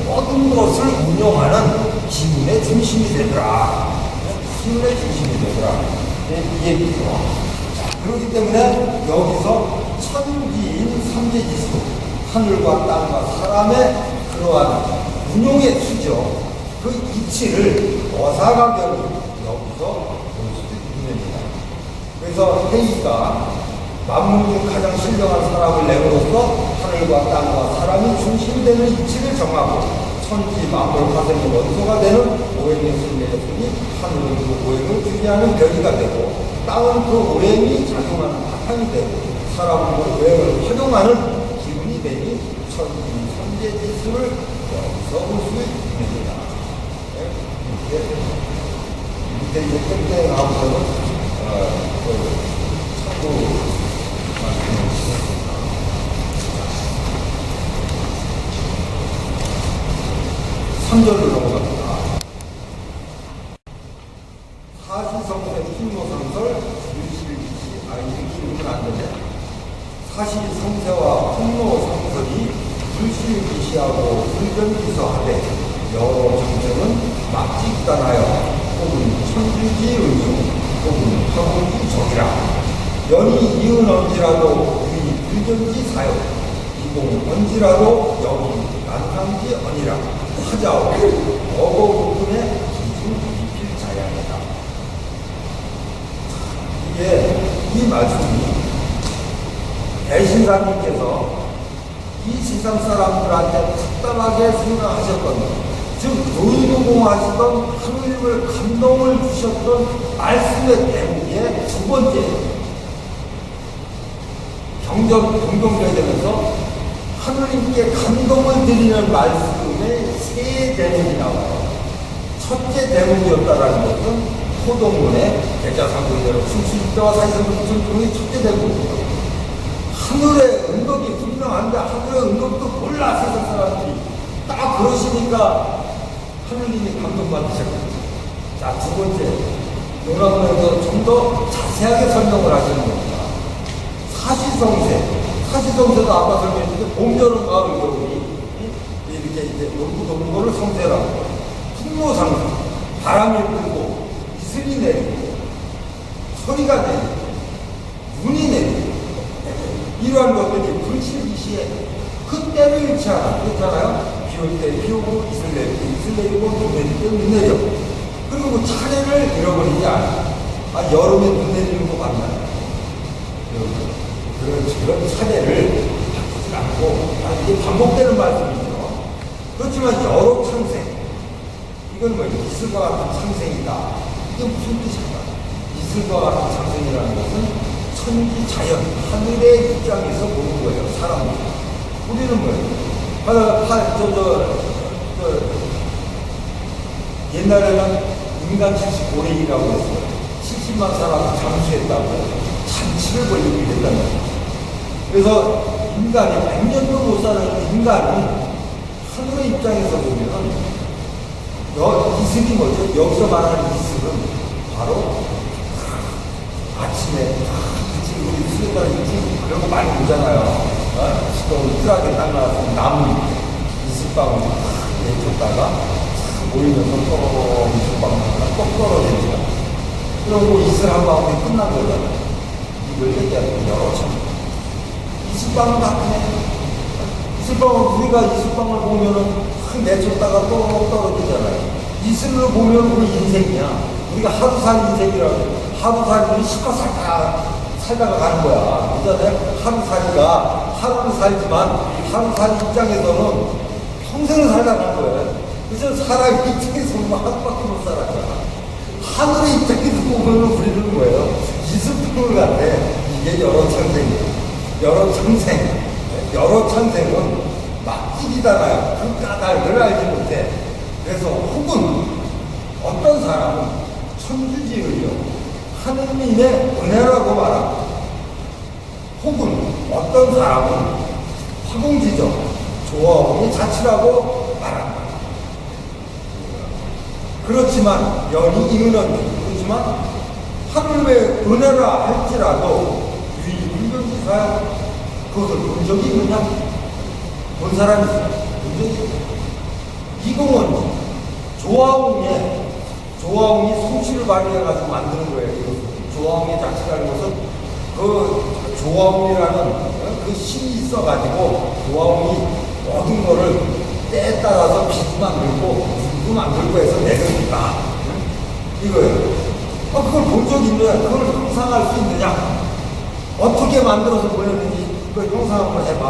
모든 것을 운영하는 기운의 중심이 되더라. 기운의 중심이 되더라. 이 얘기죠. 자, 그렇기 때문에 여기서 천지인 삼재지수, 하늘과 땅과 사람의 그러한 운용의 수죠. 그 이치를 어사가경이 여기서 볼 수도 있습니다. 그래서 헤이가 만물 중 가장 신령한 사람을 내므로써 하늘과 땅과 사람이 중심이 되는 이치를 정하고 천지 만물 화생의 원소가 되는 오행의 순례였으니 하늘은 그 오행을 주기하는 별이가 되고 땅은 그 오행이 작용하는 바탕이 되고 사람은 그 오행을 활용하는 기운이 되니 천지 삼재지수를 여기서 볼 수 있습니다. 밑에 이제 땡땡하고서는 참고 말씀을 주셨습니다. 3절로 넘어갑니다. 사시성세 풍로상설 일실기시 이렇게 읽으면 안 되네. 사시성세와 풍로상설이 불실기시하고 불변기서하되 여러 정sem은 막직단하여 혹은 천주지 의용 혹은 화공지 적이라 연이 이은 언지라도 위 불전지 사용 이공 언지라도 여기 난탕지 언이라 하자오 어거 부분의 기준 이필 자양이다. 이게 이 말씀이 대신사님께서 이 세상 사람들한테 특별하게 설명하셨던 즉 의무공하시던 하느님을 감동을 주셨던 말씀의 대목의 두 번째 경경되게 되면서 하느님께 감동을 드리는 말씀의 세 대목이 나와요. 첫째 대목이었다라는 것은 호동문의 대자상고대로 충수입자와 사이성분의 첫째 대목이에요. 하늘의 은덕이 분명한데 하늘의 은덕도 몰라 세상 사람들이 딱 그러시니까 하느님이 감동받으셨거든요. 자, 두 번째, 요나문에서 좀 더 자세하게 설명을 하시는 겁니다. 사시성세도 아까 설명했는데 봄, 여름, 가을, 겨울이 이렇게 이제 놀고 도는 거를 성세라고. 풍로상세, 바람이 불고 이슬이 내리고 소리가 내리고 눈이 내리고 이러한 것들이 불실기시에 그때를 잃지 않아. 그렇잖아요? 비 올 때 비 오고 이슬 내리고 눈 내릴 때 눈 내려. 그리고 그 차례를 잃어버리지 않아. 여름에 눈 내리는 거 맞나요? 그런 차례를 바꾸지 않고 이게 반복되는 말씀이죠. 그렇지만 여러 창생, 이건 뭐 이슬과 같은 창생이다. 이게 무슨 뜻일까? 이슬과 같은 창생이라는 것은 천지 자연, 하늘의 입장에서 보는 거예요, 사람들. 우리는 뭐예요? 옛날에는 인간 75레이라고 했어요. 70만 사람을 잠수했다고 잔치를 벌이게 됐다는 거예요. 그래서 인간이 100년도 못 사는 인간은 하늘의 입장에서 보면 이슬이 뭐죠? 여기서 말하는 이슬은 바로 아침에 우리 수련단에 그런 거 많이 보잖아요. 시동 뜰하게 딱 나와서 나무 밑에 이슬방울 내쫓다가 모이면서 또 이슬방울이 꼭 떨어집니다. 그러고 이슬 한 방울이 끝난 거잖아요. 이걸 얘기하는 여러 참. 이슬방울 같네. 이슬방울, 우리가 이슬방울 보면은 내쫓다가 또 떨어지잖아요. 이슬을 보면 우리 인생이야. 우리가 하루살 인생이라고. 하루살이 실컷 살다가 가는 거야. 그잖아요. 하루살이가 하루를 살지만 하루살 입장에서는 평생을 살다 가는 거예요. 그래서 사람 입장에서 보면 하루밖에 못 살았잖아. 하늘의 입장에서 보면 우리는 뭐예요? 이슬방울 같아. 이게 여러 창생이에요. 여러 창생은 막직이잖아요. 그 까닭을 알지 못해. 그래서 혹은 어떤 사람은 천주지의요. 하느님의 은혜라고 말하고, 혹은 어떤 사람은 화공지적, 조화공의 자치라고 말한다. 그렇지만 연이 이은언니, 그렇지만 하느님의 은혜라 할지라도 유일불변지사 과연 그것을 본 적이 있느냐? 본 사람이 있어요. 본 적이 있어요. 이공은 조화웅이 성취를 발휘해가지고 만드는 거예요. 조화웅의 자체라는 것은 그 조화웅이라는 그 신이 있어가지고 조화웅이 모든 거를 때에 따라서 빛도 만들고 물도 만들고 해서 내려준다. 이거예요. 그걸 본 적이 있느냐? 그걸 형상할 수 있느냐? 어떻게 만들어서 보냈는지 그걸 형상 한번 해봐.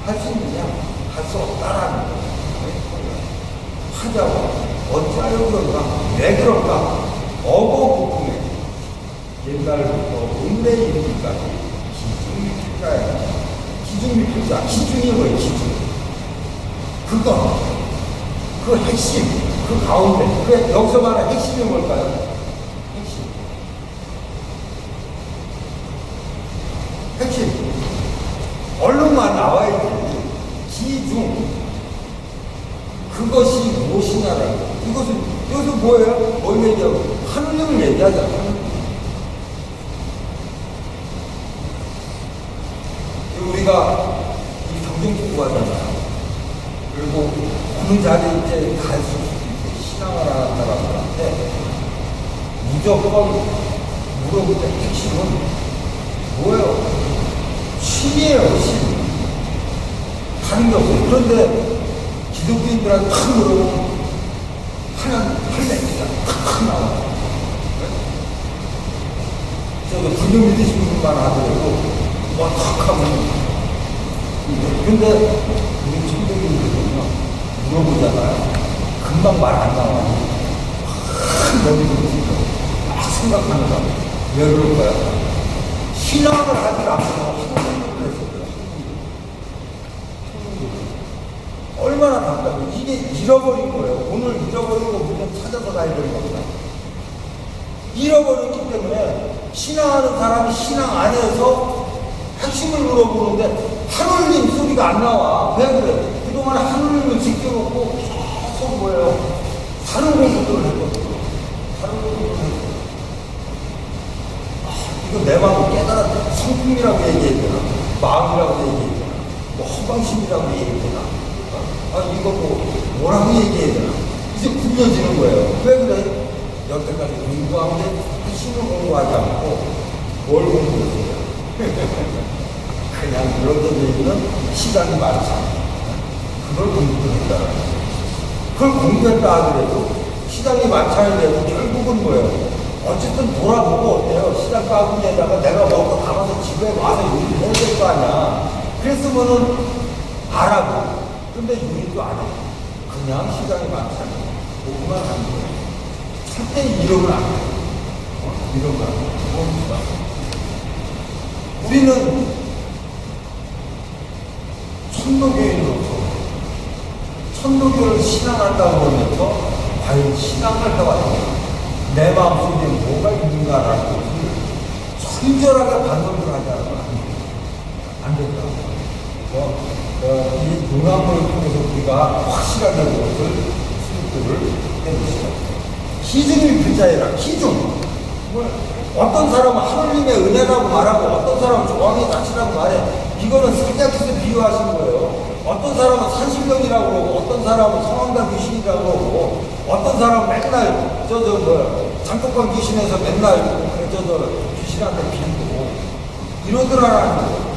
할 수 있느냐? 할 수 없다라는 거예요. 하자고. 어찌하려고 그런가? 왜 그럴까? 어거부품에 옛날부터 오늘에 이르기까지 기중미필자예요. 기중미필자. 기중이 뭐예요? 기중. 그 핵심, 그 가운데. 그 여기서 말하는 핵심이 뭘까요? 핵심. 얼른만 나와야지. 기중. 그것이 무엇이냐라는 거. 이것은, 여기서 뭐예요? 뭘 얘기하고? 하느님을 얘기하잖아. 우리가 이 경쟁 공부하잖아요. 그리고 어느 자리에 이제 갈수록 신앙을 하는 사람들한테 무조건 물어볼 때 핵심은 뭐예요? 신이에요, 신. 다른 게 없어요. 그런데 기독교인들한테 탁 물어보면 할렐루야 탁 나와요. 저도 불교 믿으신 분만 하더라도 탁 하면. 근데 우리 천도교인들은요, 물어보잖아요. 금방 말 안 나와요. 너무 막 생각하면서. 왜 그럴까요? 신앙을 하지 않고 하느님을 했어요. 얼마나 답답해요. 이게 잃어버린 거예요. 오늘 잃어버린 거 우리는 찾아서 가야 되는 겁니다. 잃어버렸기 때문에 신앙하는 사람이 신앙 안에서 핵심을 물어보는데 하느님 소리가 안 나와. 왜 그래? 그동안 하느님을 지켜놓고 계속 뭐예요? 다른 공부들을 했거든요. 다른 공부들을 했거든요. 이거 내 마음을 깨달았다. 성품이라고 얘기해야 되나? 마음이라고 얘기해야 되나? 뭐 허방심이라고 얘기해야 되나? 이거 뭐라고 얘기해야 되나? 이제 굴려지는 거예요. 왜 그래? 여태까지 공부하는데 핵심을 공부하지 않고 뭘 공부했어요? 그냥 늘어져 있는 시간이 많잖아. 그걸 공부했다라는 거예요. 그걸 공부했다 하더라도 시간이 많잖아도 결국은 뭐예요? 어쨌든 돌아보고 어때요? 시장 바구니에다가 내가 먹고 담아서 집에 와서 요리해야 될 거 아니야. 그랬으면은 알아보. 근데 요리도 안 해. 그냥 시장이 많잖아. 보고만 하는 거예요. 절대 이러면 안 돼. 이러면 안 돼. 뭡니까? 우리는 천도교인으로서 천도교를 신앙한다고 하면서 과연 신앙을 해왔는가? 내 마음속에 뭐가 있는가라는 것을 철저하게 반성을 하지 않으면 안 된다. 이 문화문을 통해서 우리가 확실하게 그것을 수립들을 해보시죠. 기중이 불자이라. 기중. 어떤 사람은 하느님의 은혜라고 말하고 어떤 사람은 조항의 자치라고 말해. 이거는 사자기에서 비유하신 거예요. 어떤 사람은 산신령이라고 그러고 어떤 사람은 성황당 귀신이라고 그러고 어떤 사람은 맨날 장독한 귀신에서 맨날 귀신한테 빌고 이러더라라는 거예요.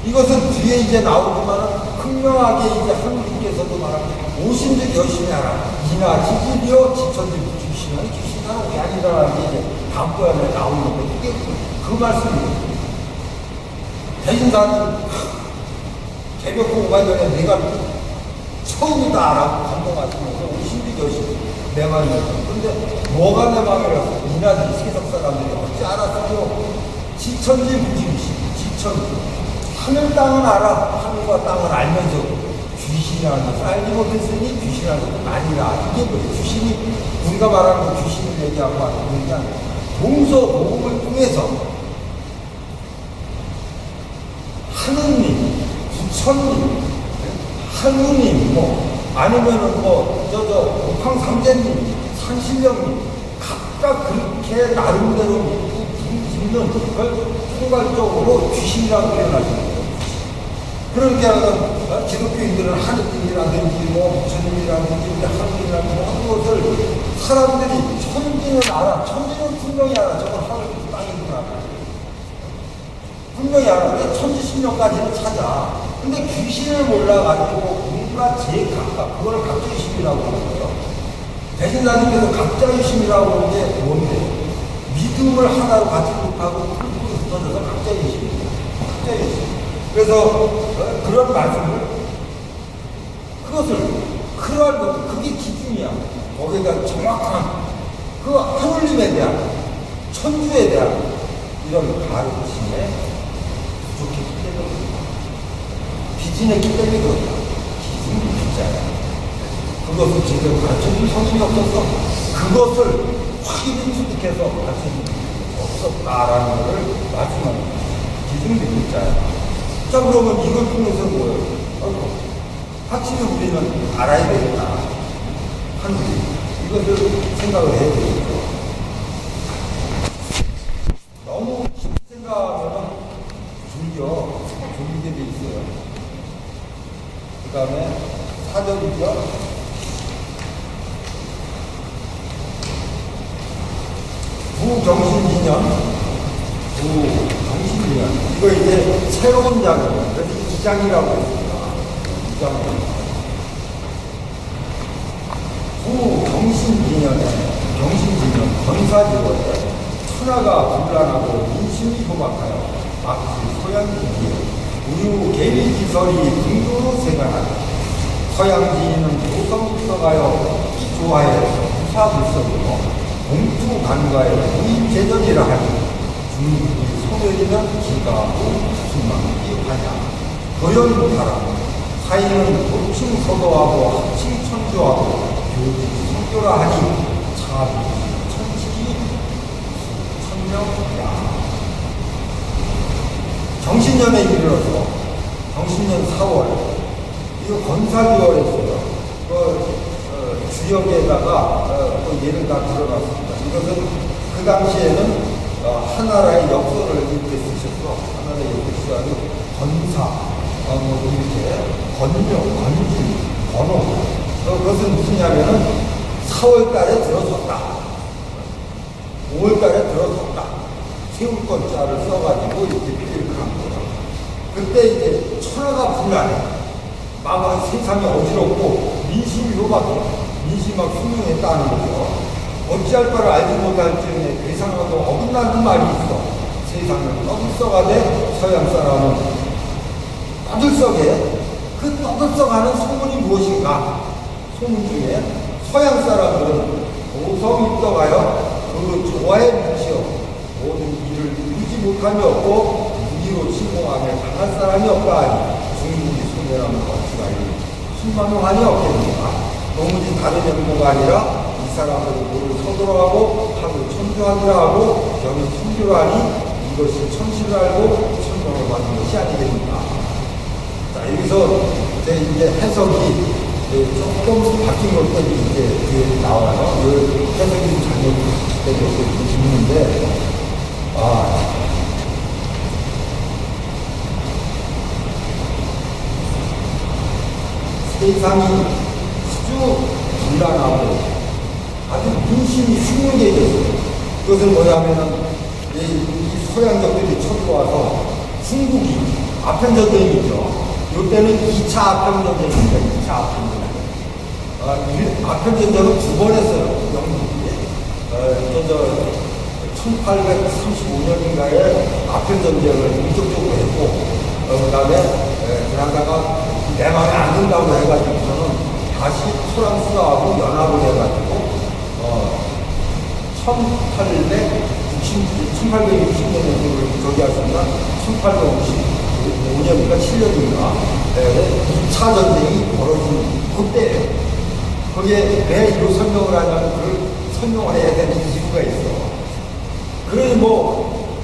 이것은 뒤에 이제 나오지만 극명하게 이제 하느님께서도 말하고 오신즉 열심히 하라. 이나 지지리여 지천지 귀신은 귀신하는 게 아니라는 게 이제 다음 부분에 나오는 건데 그게 그 말씀이에요. 대신사는 개벽고 오가 전에 내가 처음이다라고 감동하시면서 오신즉 열심히 내 마음이었어. 근데 뭐가 내 마음이라서 이나지 세상 사람들이 어찌 알았어요? 지천지 무지귀신 지천지 하늘 땅은 알아. 하늘과 땅을 알면서 귀신이라는 것을 알지 못했으니 귀신이라는 것은 아니라. 이게 뭐예요? 귀신이 우리가 말하는 귀신을 얘기하고 하는 게 아니라 동서 모음을 통해서 하느님, 부처님, 하느님, 아니면은 옥황상제님, 산신령님 각각 그렇게 나름대로 믿고 있는 걸 총괄적으로 귀신이라고 표현하시는 거예요. 그러니까 기독교인들은 하느님이라든지 뭐 부처님이라든지 하느님이라든지 하는 것을 사람들이 천지는 알아. 천지는 분명히 알아. 저건 하늘 땅이구나. 분명히 알아. 천지신명까지는 찾아. 근데 귀신을 몰라가지고 뭔가 제일 가까 그걸 각자의심이라고 하는 거예요. 대신사님께서 각자의심이라고 하는 게 뭔데? 믿음을 하나로 갖지 못하고 풀풀이 흩어져서 각자의심이에요. 각자의심. 그래서 그런 말씀을 그것을 그러한 것 그게 기준이야. 거기가 정확한 그 하느님에 대한 천주에 대한 이런 가르침에 부족했기 때문입니다. 비진했기 때문에 그렇다. 기준이 비자야. 그것을 제대로 가르쳐준 성신이 없어서 그것을 확인히 투득해서 가르쳐준 없었다라는 것을 말씀합니다. 기준이 비자야. 자, 그러면 이걸 통해서 뭐예요? 확실히 우리는 알아야 되겠다. 하는 이것을 생각을 해야 되겠죠. 너무 깊이 생각하면 졸리게 돼 있어요. 그 다음에 4절이죠. 부정신진연. 이거 이제 새로운 장이에요. 그래서 2장이라고 했습니다. 2장. 경신진연, 건사지원에 천하가 분란하고 민심이 도박하여 막지 서양지기 우유 계리지설이 등도로 생활하다. 서양지인은 도성서가여 좋아해 부사불성으로 공투간과에 우입제전이라 하니 중국이 소멸이면 기가하고 수망이 하냐. 도연사람 사이는 도충서도하고 합칭천조하고 교지 성교라 하니 차비 천지기 천명야. 정신년에 이르러서 정신년 4월 이거 건사기월이었어요. 주역에다가 예를 다 들어갔습니다. 이것은 그 당시에는 하나라의 역설을 이렇게 쓰셨어. 하나라의 역설이 건사, 이렇게 건명, 건진, 건호. 그것은 무슨냐면은 4월달에 들어섰다. 5월달에 들어섰다. 세울 건자를 써가지고 이렇게 표현을 한 거예요. 그때 이제 천하가 분란해. 막 세상이 어지럽고 민심이 요박해. 민심이 막 흉흉했다는 거죠. 어찌할 바를 알지 못할 때문에 괴상하고 어긋나는 말이 있어. 세상은 떠들썩하되 서양 사람은 떠들썩해. 그 떠들썩하는 소문이 무엇인가? 소문 중에 서양 사람들은 도성입덕하여 그 조화에 미치어 모든 일을 이루지 못함이 없고 무기로 침공하며 강한 사람이 없다 하니 중국이 소멸하면 어찌가 신망하니 없겠는가? 너무지 다른 연모가 아니라 이 사람을 모를 서두러하고 하고 천주하니라 하고 병이 천주라 하니 이것이 천시를 알고 천명을 받는 것이 아니겠는가? 자, 여기서 이제 해석이 조금 바뀐 것들이 이제 뒤에 나와요. 그 해석이 좀 잘못된 것들이 있는데, 세상이 아주 불안하고 아주 민심이 흉흉해졌어요. 그것은 뭐냐면은 이 서양적들이 쳐들어와서 중국이 아편전쟁이죠. 이때는 2차 아편전쟁입니다. 2차 아편전쟁. 아편전쟁은 2번 했어요. 영국이. 1835년인가에 아편전쟁을 본격적으로 했고, 그 다음에 그러다가 내 맘에 안 든다고 해가지고서는 다시 프랑스하고 연합을 해가지고 1860년에 저기 하셨나 1855년인가 7년인가 2차 전쟁이 벌어진 그때예요. 거기에 왜 이로 설명을 하냐면 그걸 설명을 해야 되는 이유가 있어. 그러니 또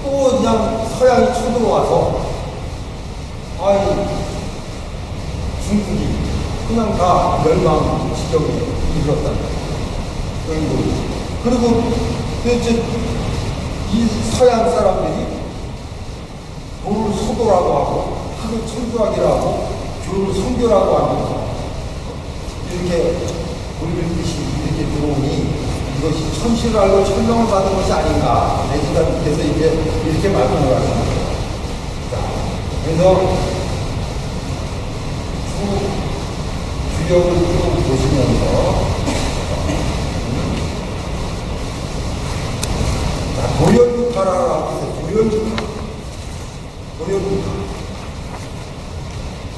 그냥 서양이 쳐들어와서 중국이 그냥 다 멸망 지경에 이르렀다는 거예요. 그리고 도대체 이 서양 사람들이 돈을 소도라고 하고 학을 천주학이라고 하고 교를 성교라고 하면서 이렇게 우리를 뜻이 이렇게 들어오니 이것이 천시를 알고 천명을 받은 것이 아닌가. 내신사님께서 이제 이렇게 말씀을 하십니다. 자, 그래서 주역을 쭉 보시면서 자, 도열육파라고 해서 도열육파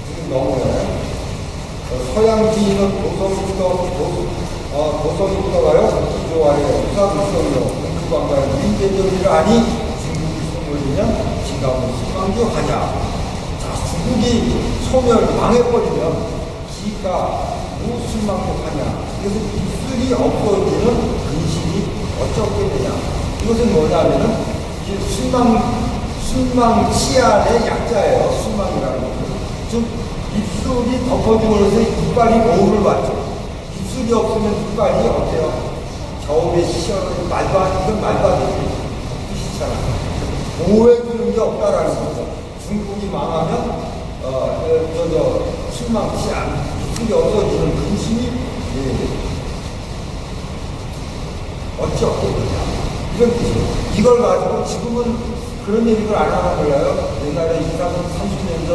지금 넘어요. 서양지인은 도성부터가요, 기조아래 유사불성이요, 공수관과의 민재정리를 아니, 중국이 소멸이면 지가문 수강교하냐. 자, 중국이 소멸, 망해버리면 기가 무술망족하냐. 그래서 입술이 없어지는 근심이 어쩌겠느냐. 이것은 뭐냐면은, 순망치안의 약자예요. 순망이라는 것은. 즉, 입술이 덮어주면서 이빨이 노후를 받죠. 입술이 없으면 이빨이 어때요? 겨울에 시원한 말도 안, 이건 말도 안 되는 뜻이잖아요. 보호해주는 게 없다라는 거죠. 중국이 망하면, 순망치안, 입술이 없어지는 근심이, 어찌없겠느냐. 이런 뜻이에요. 이걸 가지고 지금은 그런 얘기를 안 하나 몰라요. 옛날에 20, 30년 전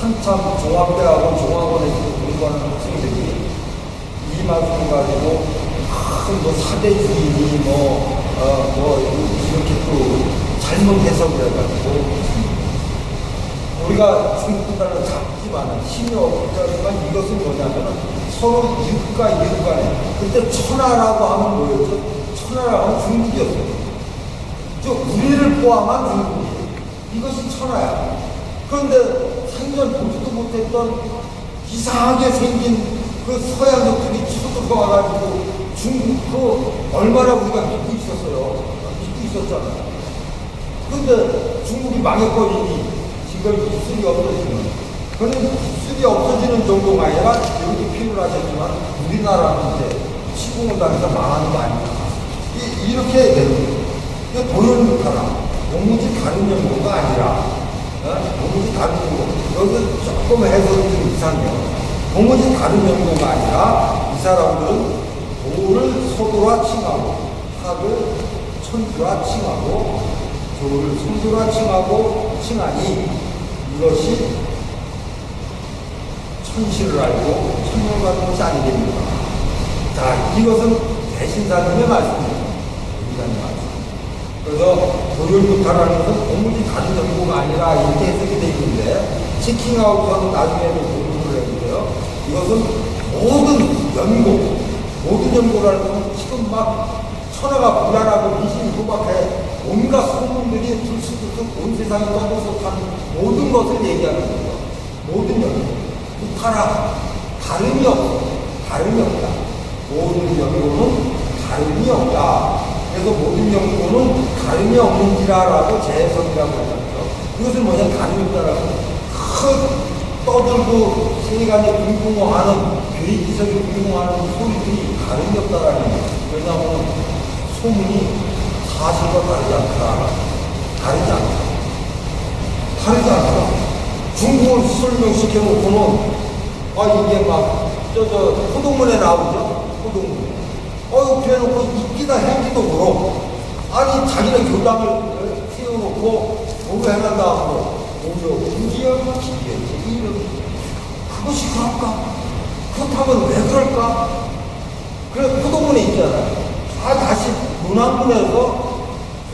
한참 종합대하고 종합원에서 공부하는 학생들이 이 말씀 가지고 뭐 사대주의니 이렇게 또 잘못 해석을 해가지고 우리가 중국과는 작지만 힘이 없지만 이것은 뭐냐면 서로 이웃과 이웃 간에 그때 천하라고 하면 뭐였죠? 천하라고 하면 중국이었어요. 우리를 포함한 중국이에요. 이것이 천하야. 그런데 생전 보지도 못했던 이상하게 생긴 그 서양 족들이 쳐들어와가지고 중국 그 얼마나 우리가 믿고 있었어요. 믿고 있었잖아요. 그런데 중국이 망해버리니 지금 입술이 없어지는. 그런데 입술이 없어지는 정도가 아니라 여기도 표현을 하셨지만 우리나라는 이제 시공을 당해서 망하는 거 아닙니까? 이렇게 되는 거예요. 이게 도연육하라. 용무지 다른 연구가 아니라 도무지 다른 연구. 여기서 조금 해석이 좀 이상해요. 도무지 다른 연구가 아니라 이 사람들은 도를 소도라 칭하고 학을 천주라 칭하고 교를 성주라 칭하고 칭하니 이것이 천시를 알고 천명을 받는 것이 아니겠는가. 자, 이것은 대신사님의 말씀입니다. 대신사님의 말씀. 그래서 도율부타라는 것은 도무지 다른 연구가 아니라 이렇게 해석이 되어 있는데 치킹아웃하고 나중에도 공부를 했는데요. 이것은 모든 연구라는 것은 지금 막 천하가 불안하고 미신이 도박해 온갖 소문들이 들쑥들쑥 온 세상에 떠들썩한 모든 것을 얘기하는 거죠. 모든 연구. 부타라. 다름이 없어. 다름이 없다. 모든 연구는 다름이 없다. 그래서 모든 연구는 다름이 없는지라라고 재해석이라고 하죠. 이것은 뭐냐, 다름이 없다라고. 큰 떠들고 세간에 붕붕어하는, 괴기석이 붕붕어하는 소리들이 다름이 없다라는 거예요. 왜냐하면 소문이 사실과 다르지 않다. 다르지 않다. 다르지 않다. 중국을 설명시켜놓고는, 이게 막, 호동문에 나오죠? 호동문에. 그래놓고 있기다 행기도 물어. 아니, 자기네 교당을 세워놓고, 뭐를 해난다 하고, 김기현, 이름. 그것이 그럴까? 그렇다면 왜 그럴까? 그래, 호동문에 있잖아요. 다시 문학문에서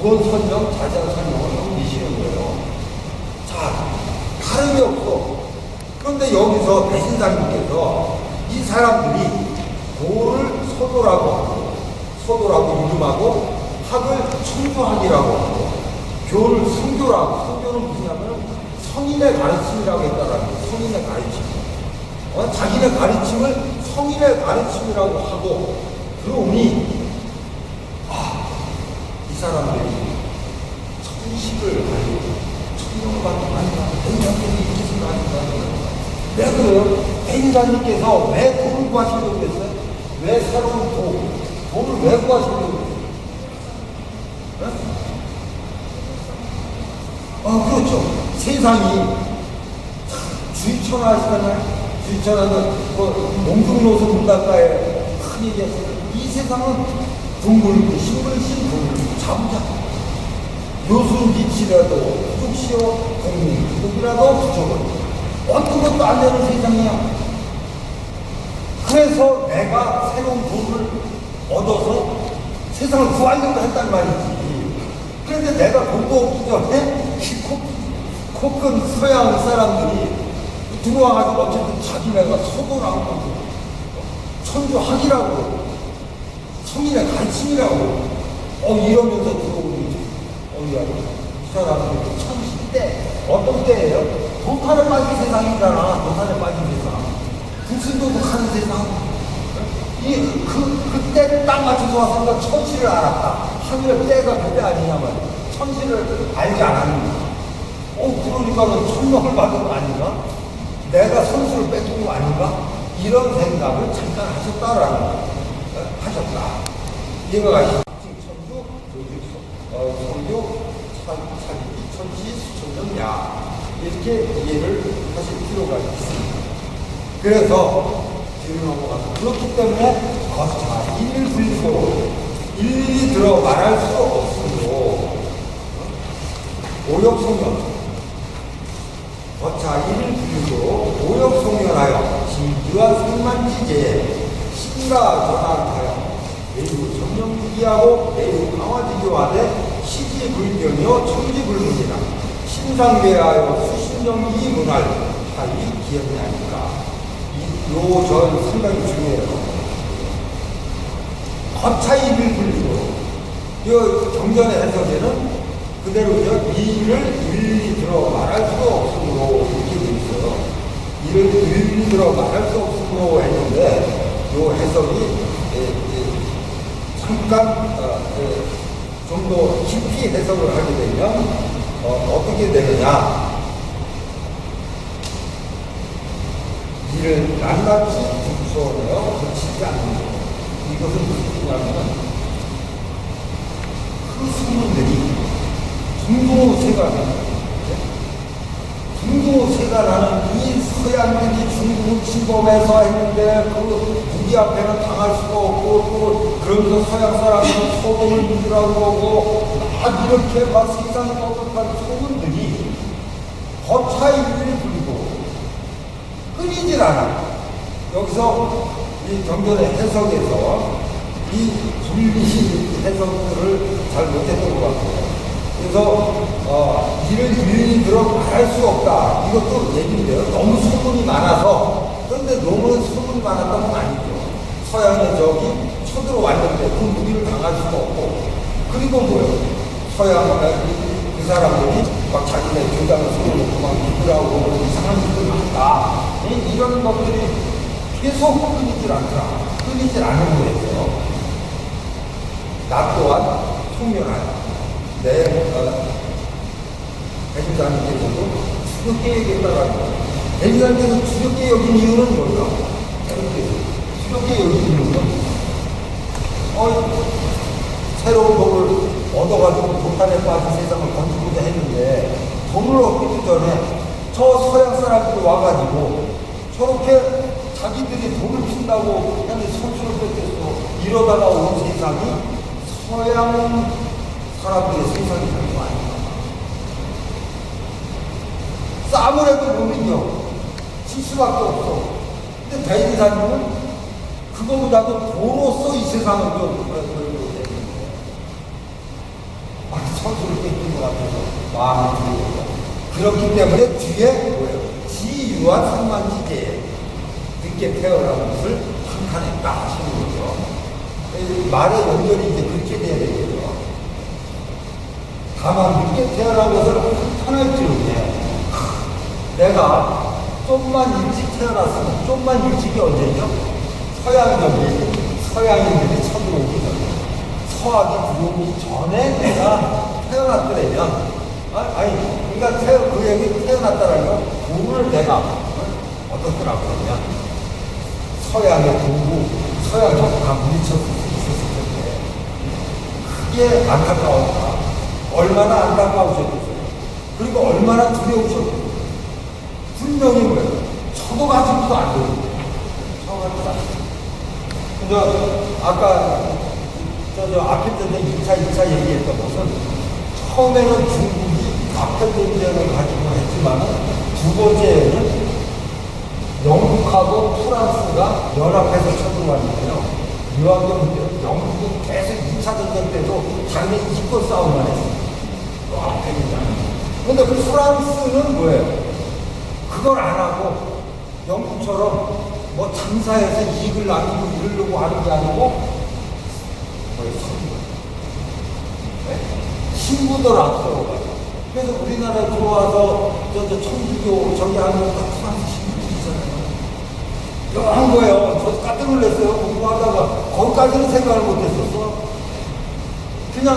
구원선정, 자자선정을 넘기시는 거예요. 자, 다름이 없어. 그런데 여기서 배신사님께서 이 사람들이 도를 소도라고 이름하고 학을 천주학이라고 하고 교를 성교라고, 성교는 무엇이냐면 성인의 가르침이라고 했다라는 거예요. 성인의 가르침. 자기네 가르침을 성인의 가르침이라고 하고 그러니 이 사람들이 천식을 알고 천명을 받는 거 아닌가? 대인자님이 이렇게 생각하는 왜 그래요? 대인자님께서 왜 도를 구하시려고 했어요? 왜 새로운 도를 왜 구하시려고 했어요? 그렇죠. 세상이 주의천하 하시잖아요. 주의천하는 농중노소 문단가에 큰 얘기했어요. 이 세상은 둥글고 싱글싱 둥글고 자부자. 요술빛이라도 부족시오 공민국이라도 부족은 어떤 것도 안 되는 세상이야. 그래서 내가 새로운 돈을 얻어서 세상을 구하려고 했단 말이지. 그런데 내가 돈도 없기 전에 코 큰 서양 사람들이 들어와가지고 어쨌든 자기네가 소도라고 천주학이라고 성인의 가르침이라고 이러면서 들어오니 야, 이 사람들이 천시대 어떤 때예요? 도탄에 빠진 세상이잖아. 도탄에 빠진 세상. 불신도덕하는 세상. 그때 딱 맞춰서 왔으니까 천시를 알았다. 하늘의 때가 그때 아니냐 말이야. 천시를 알지 않았는가. 그러니까는 천명을 받은 거 아닌가? 내가 선수를 뺏긴 거 아닌가? 이런 생각을 잠깐 하셨다라는 거. 하셨다. 이해가 가시죠? 천주, 성교, 차기, 천시, 수천정야. 이렇게 이해를 하실 필요가 있습니다. 그래서 뒤로 넘어가서 그렇기 때문에 거차 일불고 일일이 들어 말할 수 없으므로 오역송연 거차 일불고 오역송연하여 진주와 승만지제에 신가 전환하여 매우 정령기하고 매우 강화지교하되 시지불변이요 청지불문이라 신상배하여 수신정기 문할 하이 기억이 아닐까. 요 전 상당히 중요해요. 거차이를 불리고 이 경전의 해석에는 그대로죠. 이를 일일이 들어 말할 수 없으므로 이렇게 돼 있어요. 이를 일일이 들어 말할 수 없으므로 했는데 요 해석이 잠깐 좀 더 깊이 해석을 하게 되면 어떻게 되느냐. 이를 낱낱이 분수하여 거치지 않는 것. 이것은 무슨 뜻이냐면 그 수문들이 중도세가라는 이 서양들이 중국을 침범해서 했는데 그 무기 앞에는 당할 수가 없고 또 그러면서 서양 사람들은 소금을 믿으라고 그러고 막 이렇게 막 세상 법법한 소문들이 거차이를 부리고 끊이질 않아. 여기서 이 경전의 해석에서 이 분리 해석들을 잘 못했던 것 같아요. 그래서 이를 일일이 들어 말할 수 없다. 이것도 얘기인데요. 너무 소문이 많아서. 그런데 너무 소문이 많았던 건 아니죠. 서양에 저기 쳐들어왔는데 그 무기를 당할 수가 없고. 그리고 뭐예요? 서양 그 사람들이 막 자기네 교단을 세워놓고 막 믿으라고 이상한 짓을 한다. 이런 것들이 계속 끊이질 않더라. 끊이질 않은 거예요. 나 또한 총명하여 내 대주자님께서도 주력계 얘기했다라는 거예요. 대주자님께서 주력계 여긴 이유는 뭘까? 주력계 여긴 이유는 새로운 법을 얻어가지고 도탄에 빠진 세상을 건지고자 했는데 돈을 얻기 전에 저 서양 사람들이 와가지고 저렇게 자기들이 돈을 푼다고 하는 선수를 뺏겼어. 이러다가 온 세상이 서양 사람들의 세상이 되는 거 아닌가. 싸움을 해도 못 이겨. 칠 수밖에 없어. 근데 대리사님은 그거보다도 도로서 이 세상을 선수를 뺏긴 것 같아서 마음이 들고. 그렇기 때문에 뒤에 뭐예요? 지유한 상만지제에 늦게 태어난 것을 한탄했다 하시는 거죠. 말의 연결이 이제 그렇게 돼야 되겠죠. 다만 늦게 태어난 것을 한탄할 줄인데 내가 좀만 일찍 태어났으면 좀만 일찍이 언제죠? 서양인들이 쳐들어오기 전에 서학이 들어오기 전에 내가 태어났더라면 그러니까 그 얘기 태어났다라는 건 돈을 내가 어떻더라고 그러면 서양의 공부, 서양적 다 물리쳤을 수 있었을 텐데 그게 안타까웠다. 얼마나 안타까우셨겠어요. 그리고 얼마나 두려우셨고 분명히 뭐예요? 저도 가지고도 안 돼요. 저 가지고도 안 돼요. 그래서 아까 저 앞에 때는 2차 얘기했던 것은 처음에는 중국이 아편전쟁을 가지고 했지만 두 번째에는 영국하고 프랑스가 연합해서 쳐들어왔는데요. 유학경은 영국은 계속 2차 전쟁 때도 자기네 이권 싸움만 했어요. 또 앞에 있잖아요. 근데 프랑스는 뭐예요? 그걸 안 하고 영국처럼 뭐 장사해서 이익을 남기고 이러려고 하는 게 아니고 뭐예요? 신부들 앞서고 그래서 우리나라에 들어와서 천주교 저기 하는 거 프랑스 신부들 있잖아요. 한 거예요. 저도 깜짝 놀랐어요. 공부하다가 거기까지는 생각을 못했었어. 그냥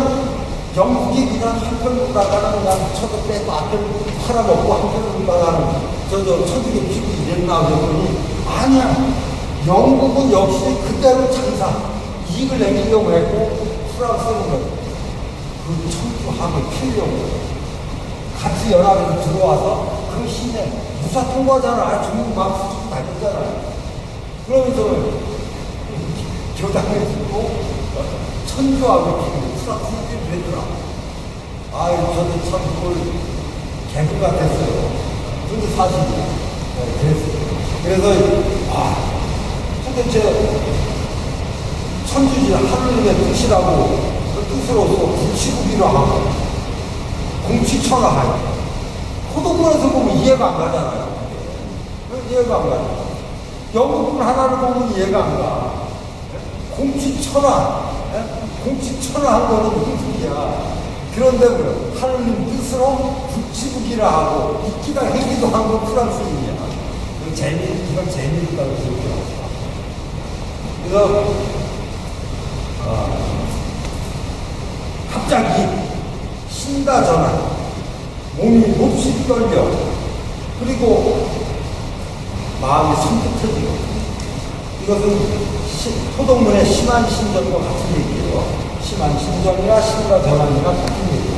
영국이 그냥 한편으로 나가는 그냥 쳐도 빼고 앞편으로 팔아먹고 한편으로 나가는 천주교 피고 이랬나 그랬더니 아니야. 영국은 역시 그대로 장사 이익을 내기려고 했고 프랑스는 그 천주학을 피우려고 같이 연합에서 들어와서 그 시내 무사 통과잖아. 중국 막 수준 다녔잖아요. 그러면서 교당에 듣고 천주학을 피우고 프랑스인들이 되더라. 아유 저도 참 그걸 개그 같았어요. 근데 사실이야. 그래서 도대체 천주지 하늘의 뜻이라고 그 뜻으로서 불치국이라 하고 공치천하하니 호동문에서 보면 이해가 안 가잖아요. 이해가 안 가요. 영국군 하나를 보면 이해가 안 가. 공치천하 공치천하한 거는 무슨 뜻이야. 그런데 뭐요? 하느님 뜻으로 불치국이라 하고 있기다 행기도 한 건 프랑스인이야. 이건 재미있다고 생각해요. 그래서 갑자기 신다전환 몸이 몹시 떨려 그리고 마음이 선뜻해지고 이것은 호동문의 심한 신전과 같은 얘기예요. 심한 신전이나 신다전환이나 같은 얘기예요.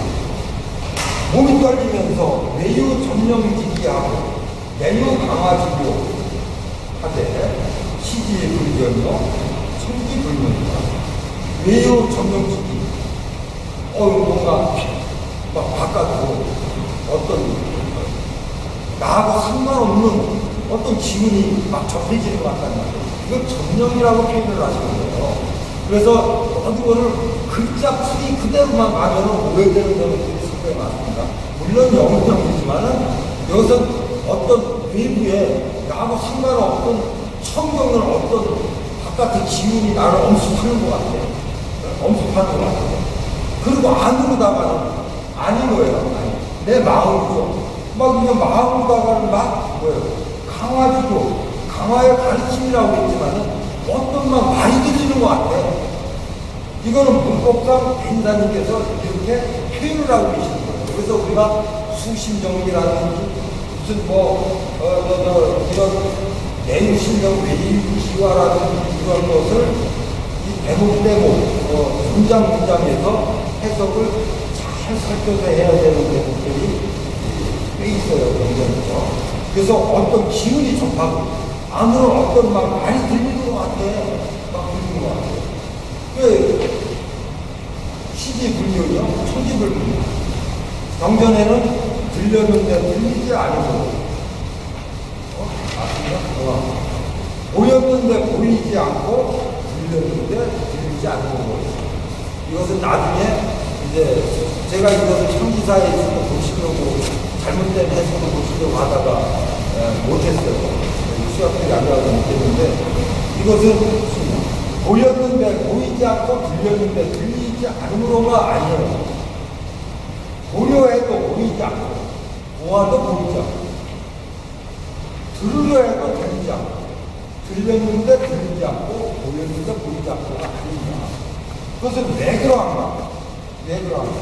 몸이 떨리면서 매우 점령지기하고 매우 강화지고 하되 시지불변이요 청기불변이다. 매우 점령지기 뭔가 막 바깥으로 어떤 나하고 상관없는 어떤 기운이 막 접해지는 것 같다는 말이에요. 이건 점령이라고 표현을 하시는 거예요. 그래서 어떤 거를 글자 풀이 그대로만 가면은 오해되는 점들이 상당히 많습니다. 물론 영문형이지만은 여기서 어떤 외부에 나하고 상관없던 청경은 어떤 바깥의 기운이 나를 엄습하는 것 같아요. 엄습하는 것 같아요. 그리고 안으로다가는 아닌 거예요. 아니. 내 마음이죠. 막 그냥 마음으로다가는 막 뭐예요? 강화지도 강화의 가르침이라고 했지만은 어떤 막 많이 들리는 것 같아. 이거는 문법상 인사님께서 이렇게 표현을 하고 계시는 거예요. 그래서 우리가 수심정리라든지 무슨 이런 내유신경 외유기화라든지 이런 것을 이 대목 문장에서 해석을 잘 살펴서 해야 되는 대목들이 꽤 있어요. 굉장히죠. 그래서 어떤 기운이 접하고 안으로 어떤 막 많이 들리는 것 같아. 막 들리는 것 같아. 왜 시지불변이요? 천지불변. 경전에는 들렸는데 들리지 않고 보였는데 보이지 않고 들렸는데 들리지 않고 이것은 나중에 이제 제가 이것을 천지사에 있어서 보시려고 잘못된 해석을 보시려고 하다가 못했어요. 수학들이 안 가서 못했는데 이것은 보였는데 보이지 않고 들렸는데 들리지 않으로가 아니에요. 보려해도 보이지 않고 보아도 보이지 않고 들으려 해도 들리지 않고 들렸는데 들리지 않고 보였는데 보이지 않고가 아닙니다. 그것은 왜 그러한가? 왜 그러한가?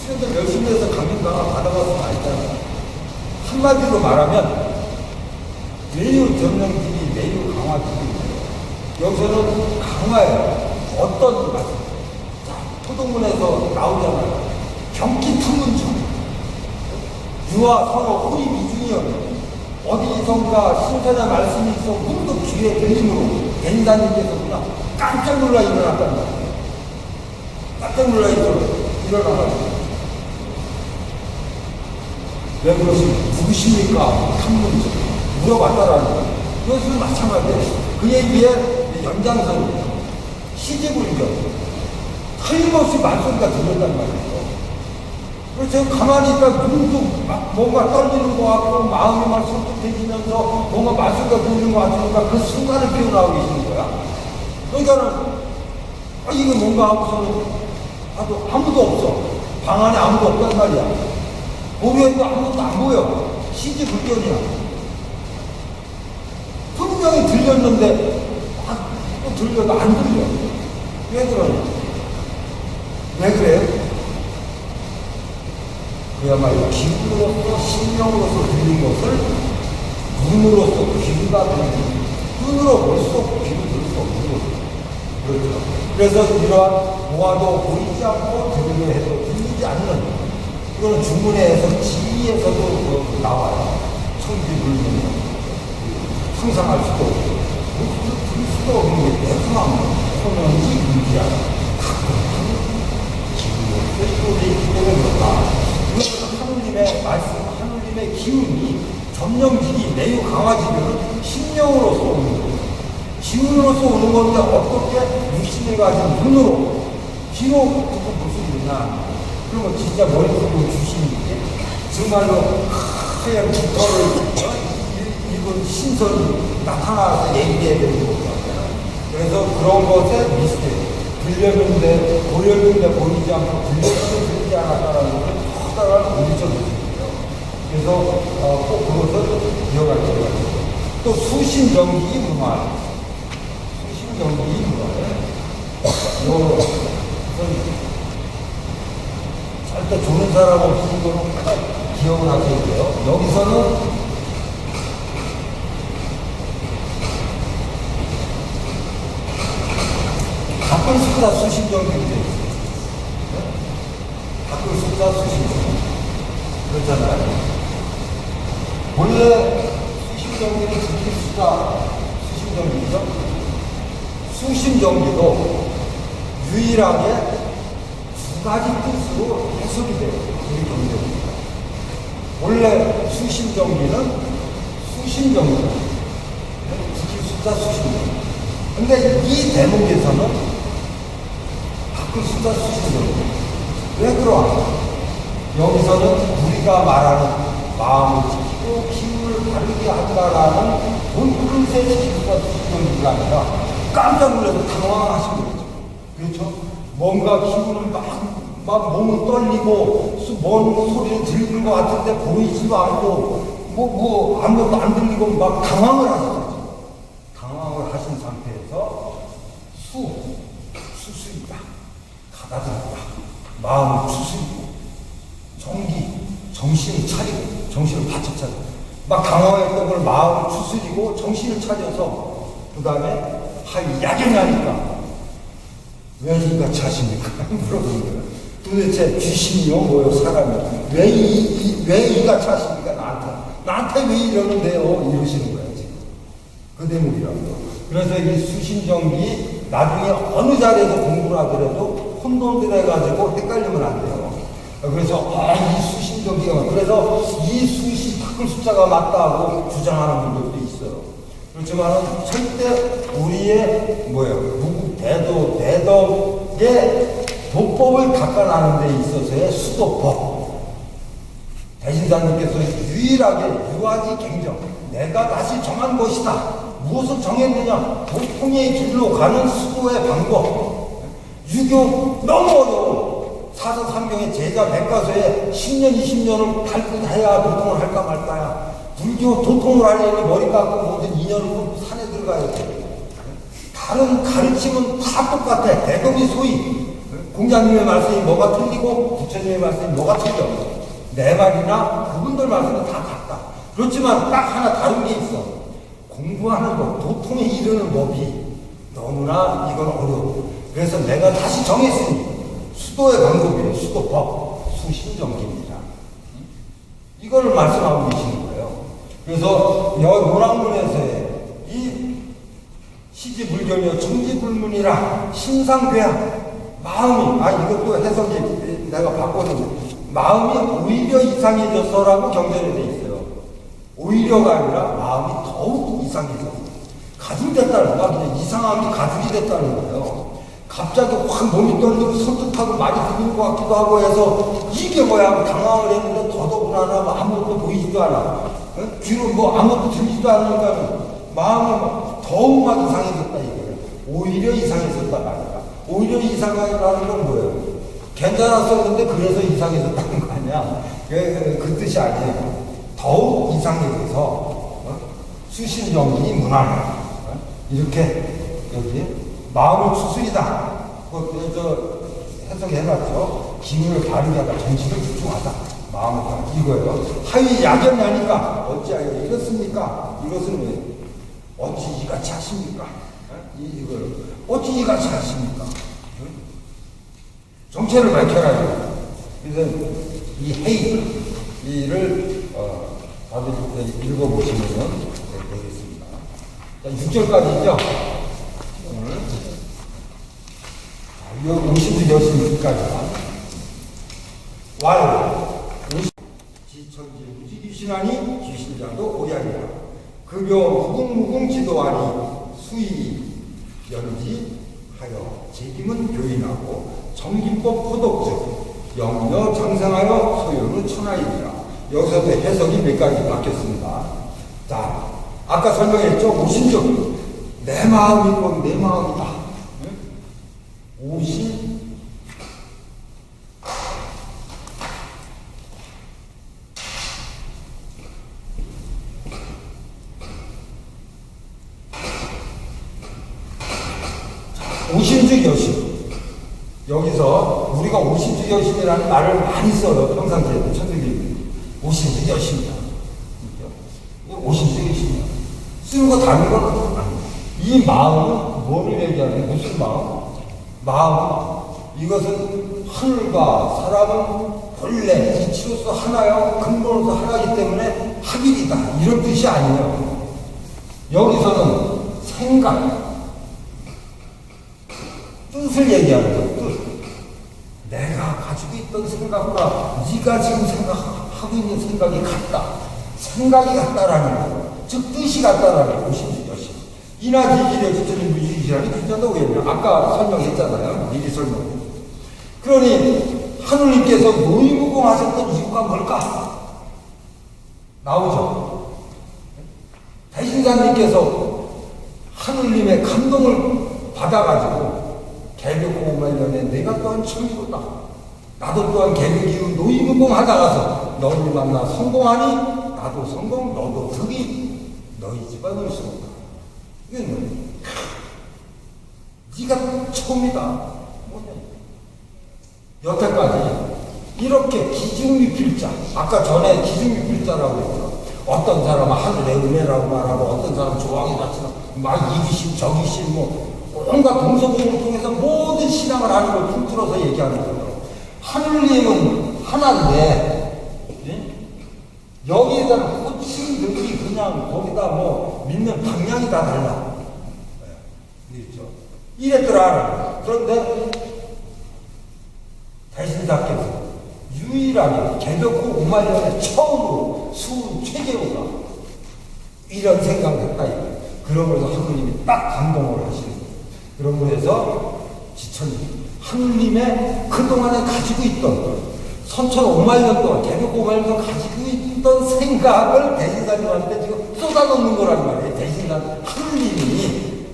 수련들 열심히 해서 강연강을 받아봐서 알잖아요. 한마디로 말하면 매우 점령직이 매우 강화직이에요. 여기서는 강화예요. 어떤 말? 자, 토동문에서 나오잖아요. 경기 투문정, 유아 서로 우리 미중이여 어디선가 신선한 말씀이 있어 문득 귀에 들림으로 벤사님께서 그냥 깜짝 놀라 일어났단 말이에요. 깜짝 놀라 일어나가지고 왜 누구십니까? 탐문정 물어봤다라는 거예요. 그것은 마찬가지예요. 그 얘기의 연장선이에요. 시집을겨 틀림없이 말소리가 들렸단 말이에요. 그래서 제가 가만히 있다 문득 막 뭔가 떨리는 것 같고 마음이 막 손톱해지면서 뭔가 말소리가 들리는 것 같으니까 그 순간을 피어나고 계시는 거야. 그러니까는 이게 뭔가 하고서는 아무도 없어. 방 안에 아무도 없단 말이야. 보면도 아무것도 안 보여. 시집을겨이야. 분명히 들렸는데 또 들려도 안 들려. 왜 그러냐? 왜 그래요? 그야말로 기분으로서 신명으로서 들린 것을 눈으로서 귀가 들리는 눈으로 볼 수 없고 귀로 들을 수 없는 거죠. 그렇죠. 그래서 이러한 모아도 보이지 않고 들리려 해도 들리지 않는 이거는 중문에서 지위에서도 나와요. 청지불문 상상할 수도 없고 들을 수도 없는 게 매콤한 소명이 문제야. 기분으로서 있기 때문에 그렇다. 하느님의 말씀, 하느님의 기운이 점령직이 매우 강화지면 심령으로서 오는 거예요. 기운으로서 오는 건데 어떻게 육신을 가진 눈으로 귀로 듣고 무슨 일이냐. 그러면 진짜 머릿속으로 주시는지 정말로 하얀 깃털을 입은 신선이 나타나서 얘기해야 되는 거잖아요. 그래서 그런 것에 미스테리. 들렸는데 보였는데 보이지 않고 들렸는데 들리지 않았다는 것을 커다란 물리적인 거예요. 그래서 꼭 그것을 기억할 필요가 있어요. 또 수신정기 문화. 수신정기 문화. 절대 좋은 사람 없이 이거는 기억을 하셔야 돼요. 여기서는 바꿀 숫자 수신정기인데 네? 바꿀 숫자 수신정기 그렇잖아요. 원래 수신정기는 듣기 숫자 수신정기죠. 수신정기도 유일하게 두 가지 뜻으로 해석이 돼요. 우리 경제입니다. 원래 수신정기는 수신정기 듣기 숫자 수신정기. 근데 이 대목에서는 바꿀 숫자 수신정기. 왜 그러나? 여기서는 우리가 말하는 마음을 지키고 기운을 바르게 한다라는 본뜻의 지키기가 수신정기가 아니라 깜짝 놀라서 당황하신 거죠. 그렇죠? 뭔가 기분을 막 몸은 떨리고 먼 소리를 들리는 것 같은데 보이지도 않고 아무것도 안 들리고 막 당황을 하셨죠. 당황을 하신 상태에서 수수이다. 가다듬다. 마음을 추스리고 정신을 차리고 정신을 바짝 차리고 막 당황했던 걸 마음을 추스리고 정신을 차려서 그 다음에 야견하니까 왜 이같이 하십니까? 물어보는 거예요. 도대체 귀신이요? 뭐요? 사람이 왜 이같이 하십니까? 나한테 왜 이러는데요? 이러시는 거예요 지금. 그 대목이라고. 그래서 이 수신정기 나중에 어느 자리에서 공부를 하더라도 혼돈들해가지고 헷갈리면 안 돼요. 그래서 이 수신정기가 그래서 이 수신 바꿀 숫자가 맞다고 주장하는 분들도 있어요. 그렇지만 절대 우리의 대덕의 도법을 닦아나는 데 있어서의 수도법. 대신사님께서 유일하게 유아지 갱정 내가 다시 정한 것이다. 무엇을 정했느냐? 도통의 길로 가는 수도의 방법. 유교 너무 어려워. 사서삼경의 제자 백과서에 10년 20년을 탈구해야 도통을 할까 말까야. 불교 도통을 하려니 머리 깎고 모든 인연을 산에 들어가야 돼. 다른 가르침은 다 똑같아. 대금이 소위 공자님의 말씀이 뭐가 틀리고 부처님의 말씀이 뭐가 틀려. 내 말이나 그분들 말씀은 다 같다. 그렇지만 딱 하나 다른 게 있어. 공부하는 법, 도통에 이르는 법이 너무나 이건 어려워. 그래서 내가 다시 정했으니 수도의 방법이에요. 수도법. 수신정기입니다. 이걸 말씀하고 계시는 거예요. 그래서 노랑문에서의 이 시지불견이요 중지불문이라 신상괴야 마음이 이것도 해석이 내가 바꿨는데 마음이 오히려 이상해졌어라고 경전에 돼 있어요. 오히려가 아니라 마음이 더욱 이상해졌어. 가슴이 됐다는 거야. 그냥 이상함이 가슴이 됐다는 거예요. 갑자기 확 몸이 떨리고 선뜻하고 많이 들리는 것 같기도 하고 해서 이게 뭐야 하고 당황을 했는데 더더군다나 아무것도 보이지도 않아. 귀로 아무것도 들리지도 않으니까 마음이 더욱 막 이상해졌다 이거예요. 오히려 이상해졌다가 아니라 오히려 이상하다는 건 뭐예요? 괜찮았었는데 그래서 이상해졌다는 거 아니야? 그 뜻이 아니에요. 더욱 이상해져서 수신정기 문화다. 이렇게 여기 마음을 추스리다. 해석해놨죠. 기운을 바르게 하다. 정신을 집중하다. 마음을 바르게. 이거예요. 하위 야견이 하니까 어찌하여 이렇습니까? 이것은 왜? 어찌 이같이 하십니까? 이걸 어찌 이같이 하십니까? 정체를 밝혀라. 그래서 이 헤이를 다들 읽어보시면 되겠습니다. 자, 6절까지죠. 오늘 자, 50도 여신까지 지천지 무지귀신하니 귀신자도 오야리라. 급여 무궁무궁 지도하니 수의 연지하여 제김은 교인하고 정기법 포독즉 영려 장생하여 소유는 천하이니라. 여기서도 해석이 몇 가지 바뀌었습니다. 자, 아까 설명했죠. 오신즉 내 마음이 꼭 내 마음이다. 오신 오신즉 여신. 여기서 우리가 오신즉 여신이라는 말을 많이 써요. 평상시에 천주교 오신즉 여신이다. 오신즉 여신이다. 쓰는 거 다른 건 아니에요. 이 마음은 뭐를 얘기하는 거예요? 무슨 마음? 마음. 이것은 하늘과 사람은 본래 이치로서 하나요. 근본으로서 하나이기 때문에 합일이다. 이런 뜻이 아니에요. 여기서는 생각. 뜻을 얘기하는 거예요. 뜻. 내가 가지고 있던 생각과 네가 지금 생각하고 있는 생각이 같다. 생각이 같다라는 거예요. 즉 뜻이 같다라는 거예요. 오신즉 여신. 이나지지려 지천지 무지귀신하니 귀신자도 오야리라. 아까 설명했잖아요. 미리 설명. 그러니 하느님께서 노이무공하셨던 이유가 뭘까? 나오죠. 대신사님께서 하느님의 감동을 받아가지고 개벽고만년에 내가 또한 천이로다. 나도 또한 개벽이후 노이무공하다가서 너를 만나 성공하니 나도 성공 너도 득이 너희 집안을 수록다. 이게 뭐냐? 네가 처음이다. 뭐냐? 여태까지 이렇게 기중미필자, 아까 전에 기중미필자라고 했죠. 어떤 사람은 하늘의 은혜라고 말하고 어떤 사람은 조항이 같이나 막 이기심 저기심 온갖 동서고를 통해서 모든 신앙을 하는 걸 통틀어서 얘기하는 거예요. 하느님은 하나인데 여기에다 호칭들이 그냥 거기다 믿는 방향이 다 달라. 그렇죠? 이랬더라. 그런데 대신사께서 유일하게 개벽후 5만년에 처음으로 수은 최재우가 이런 생각을 했다. 그러면서 하느님이 딱 감동을 하시는 거예요. 그러므로 해서 지천지 하느님의 그동안에 가지고 있던 선천 5만년 동안 개벽 5만년 동안 가지고 있던 생각을 대신사님한테 지금 쏟아놓는 거란 말이에요. 대신사님 하느님이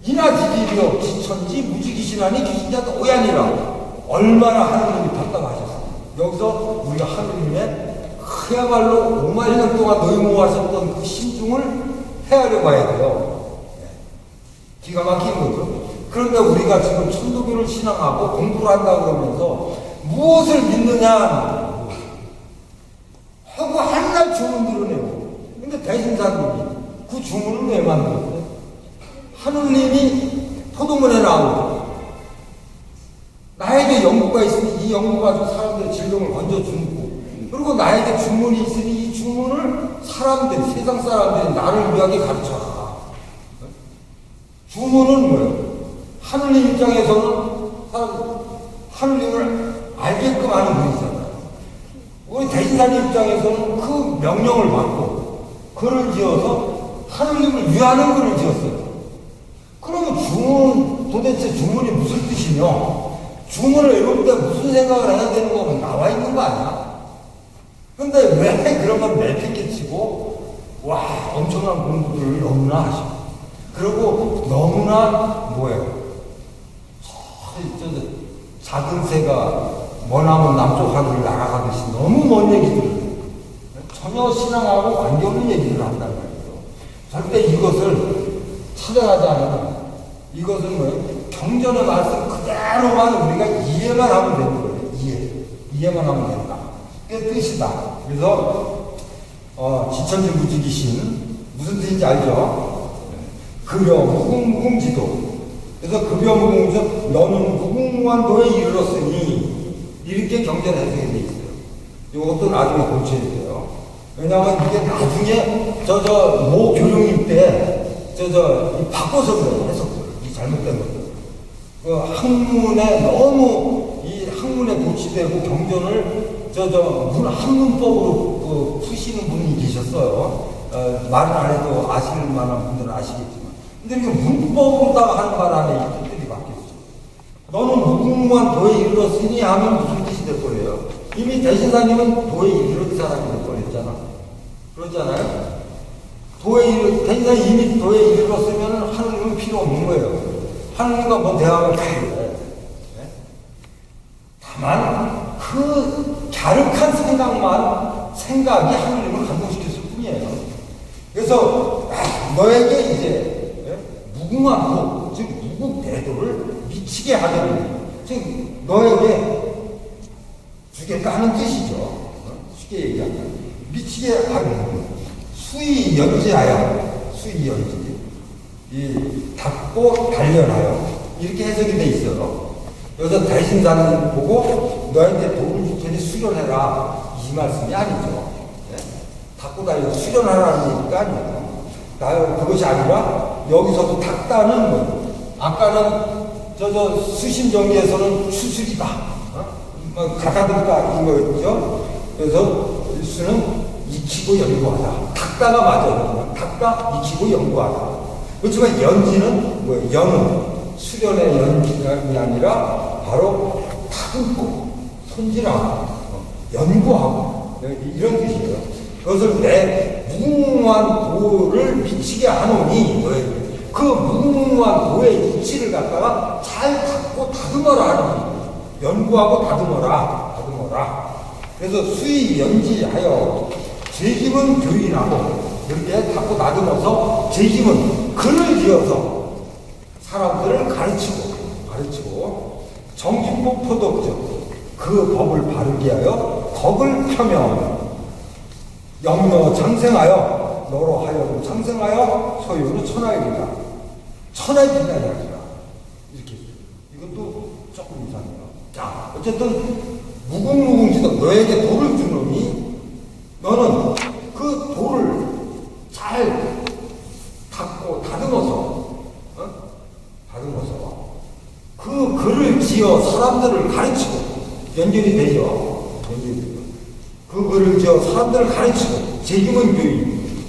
이나지지려 지천지 무지귀신하니 귀신자도 오야니라. 얼마나 하느님이 답답하셨어요. 여기서 우리가 하느님의 그야말로 5만년 동안 노이무하셨던 그 신중을 헤아려 봐야 돼요. 기가 막힌 거죠. 그런데 우리가 지금 천도교를 신앙하고 공부를 한다 그러면서 무엇을 믿느냐 하고 한날 주문 들으네요. 근데 대신사님이 그 주문을 왜 만들었어요? 하느님이 포도문에 나오고 나에게 연구가 있으니 이 연구가 가지고 사람들의 질병을 먼저 줍고, 그리고 나에게 주문이 있으니 이 주문을 사람들이, 세상 사람들이 나를 위하게 가르쳐라. 주문은 뭐예요? 하느님 입장에서는 하느님을 알게끔 하는 분이잖아요. 우리 대신사님 입장에서는 그 명령을 받고 글을 지어서 하느님을 위하는 글을 지었어요. 그러면 주문, 도대체 주문이 무슨 뜻이며, 주문을 읽을 때 무슨 생각을 해야 되는 거 나와 있는 거 아니야? 근데 왜 그런 걸 내팽개치고, 와, 엄청난 공부를 너무나 하시고, 그리고 너무나 뭐예요? 작은 새가 머나먼 남쪽 하늘을 날아가듯이 너무 먼 얘기들, 전혀 신앙하고 관계없는 얘기를 한단 말이에요. 절대 이것을 찾아가지 않으면, 이것은 뭐예요? 경전의 말씀 그대로만 우리가 이해만 하면 되는 거예요. 이해만 하면 된다. 그게 뜻이다. 그래서 지천진부지기신 무슨 뜻인지 알죠? 급여 무궁무궁지도. 그래서 급여 무궁무궁, 너는 무궁무한 도에 이르렀으니, 이렇게 경전에 해석이 돼 있어요. 이것도 나중에 고쳐야 돼요. 왜냐하면 이게 나중에 모 교령님 때 바꿔서 그래요. 해석을. 이 잘못된 것들. 그 학문에 너무 이 학문에 고치되고 경전을 한문법으로 푸시는 분이 계셨어요. 말은 안 해도 아실 만한 분들은 아시겠지만. 근데 이게 문법으로다가 하는 말 안에 이 뜻들이 바뀌었어. 너는 무궁무한 도에 이르렀으니 하면 무슨 뜻이 될 거예요? 이미 대신사님은 도에 이르는 사람이 될 뻔했잖아. 그렇잖아요? 대신사님이 이미 도에 이르렀으면 하느님은 필요 없는 거예요. 하느님과 뭔 대화가 필요해. 다만 그 갸륵한 생각이 하느님을 감동시켰을 뿐이에요. 그래서 너에게 이제 무궁한 도, 즉 무궁대도를 미치게 하려는, 즉 너에게 주겠다는 뜻이죠. 쉽게 얘기하면 미치게 하는 수의연지하여, 이 닫고 단련하여, 이렇게 해석이 돼 있어요. 여기서 대신사는 보고 너한테 도를 줄 테니 수련해라, 이 말씀이 아니죠. 네? 닫고 달려 수련하라는 얘기가 아니에요. 그것이 아니라 여기서도 닫다는 뭐, 아까는 수신정리에서는 추술이다, 가다듬다 이런 거였죠. 그래서 수는 익히고 연구하다. 닦다가 맞아요. 닦다, 익히고 연구하다. 그렇지만 연지는 뭐예요? 연은 수련의 연지가 아니라 바로 다듬고 손질하고 연구하고 이런 뜻이에요. 그것을 내 무궁무한 도를 미치게 하노니, 그 무궁무한 도의 이치를 갖다가 잘 닦고 다듬어라 하는 거예요. 연구하고 다듬어라. 그래서 수의연지하여, 제김은 교인하고, 이렇게 닦고 다듬어서 제김은 글을 지어서 사람들을 가르치고 정직복 포덕적, 그 법을 바르게 하여 덕을 펴며 영려 장생하여, 너로 하여금 장생하여 소유는 천하이리라. 천하의 빛나리라. 이렇게. 이것도 조금 이상해요. 자, 어쨌든 무궁무궁지도, 너에게 도를 주노니 너는 그 도를 잘 닦고 다듬어서 그 글을 지어 사람들을 가르치고, 연결이 되죠. 그 글을 지어 사람들을 가르치고, 제김은 교인.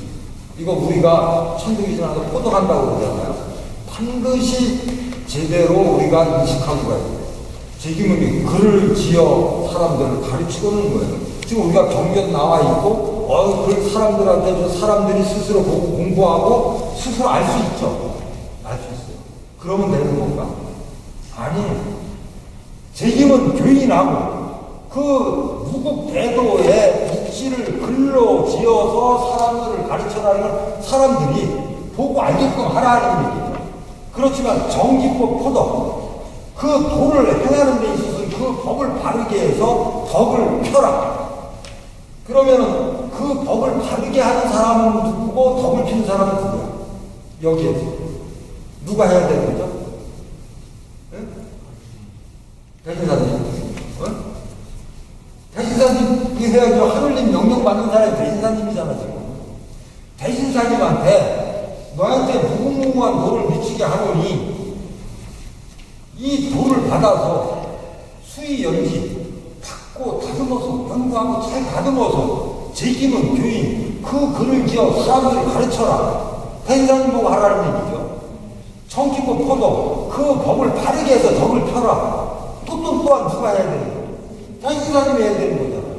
이거 우리가 천주교 신앙에서 포독한다고 그러잖아요. 반드시 제대로 우리가 인식하고 가야 돼요. 제김은 교인. 글을 지어 사람들을 가르치고는 거예요. 지금 우리가 경전 나와 있고, 그 사람들한테 사람들이 스스로 보고 공부하고 스스로 알 수 있죠. 알 수 있어요. 그러면 되는 건가? 아니, 제김은 교인하고 그 무국대도의 이치를 글로 지어서 사람들을 가르쳐라는 걸 사람들이 보고 알게끔 하라는 얘기죠. 그렇지만 정기법 포덕, 그 도를 행하는 데 있어서 그 법을 바르게 해서 덕을 펴라. 그러면은 그 덕을 바르게 하는 사람은 누구고 덕을 피는 사람은 누구야? 여기에서 누가 해야 되는 거죠? 대신사님, 하노니 이 돌을 받아서 수의 연지 닦고 다듬어서 연구하고 잘 다듬어서 제기문 교인 그 글을 지어 사람들을 가르쳐라. 대인사님 보고 하라는 얘기죠. 정기법 포도 그 법을 바르게 해서 덕을 펴라. 또한 누가 해야 되는 거예요? 대인사님이 해야 되는 거잖아요.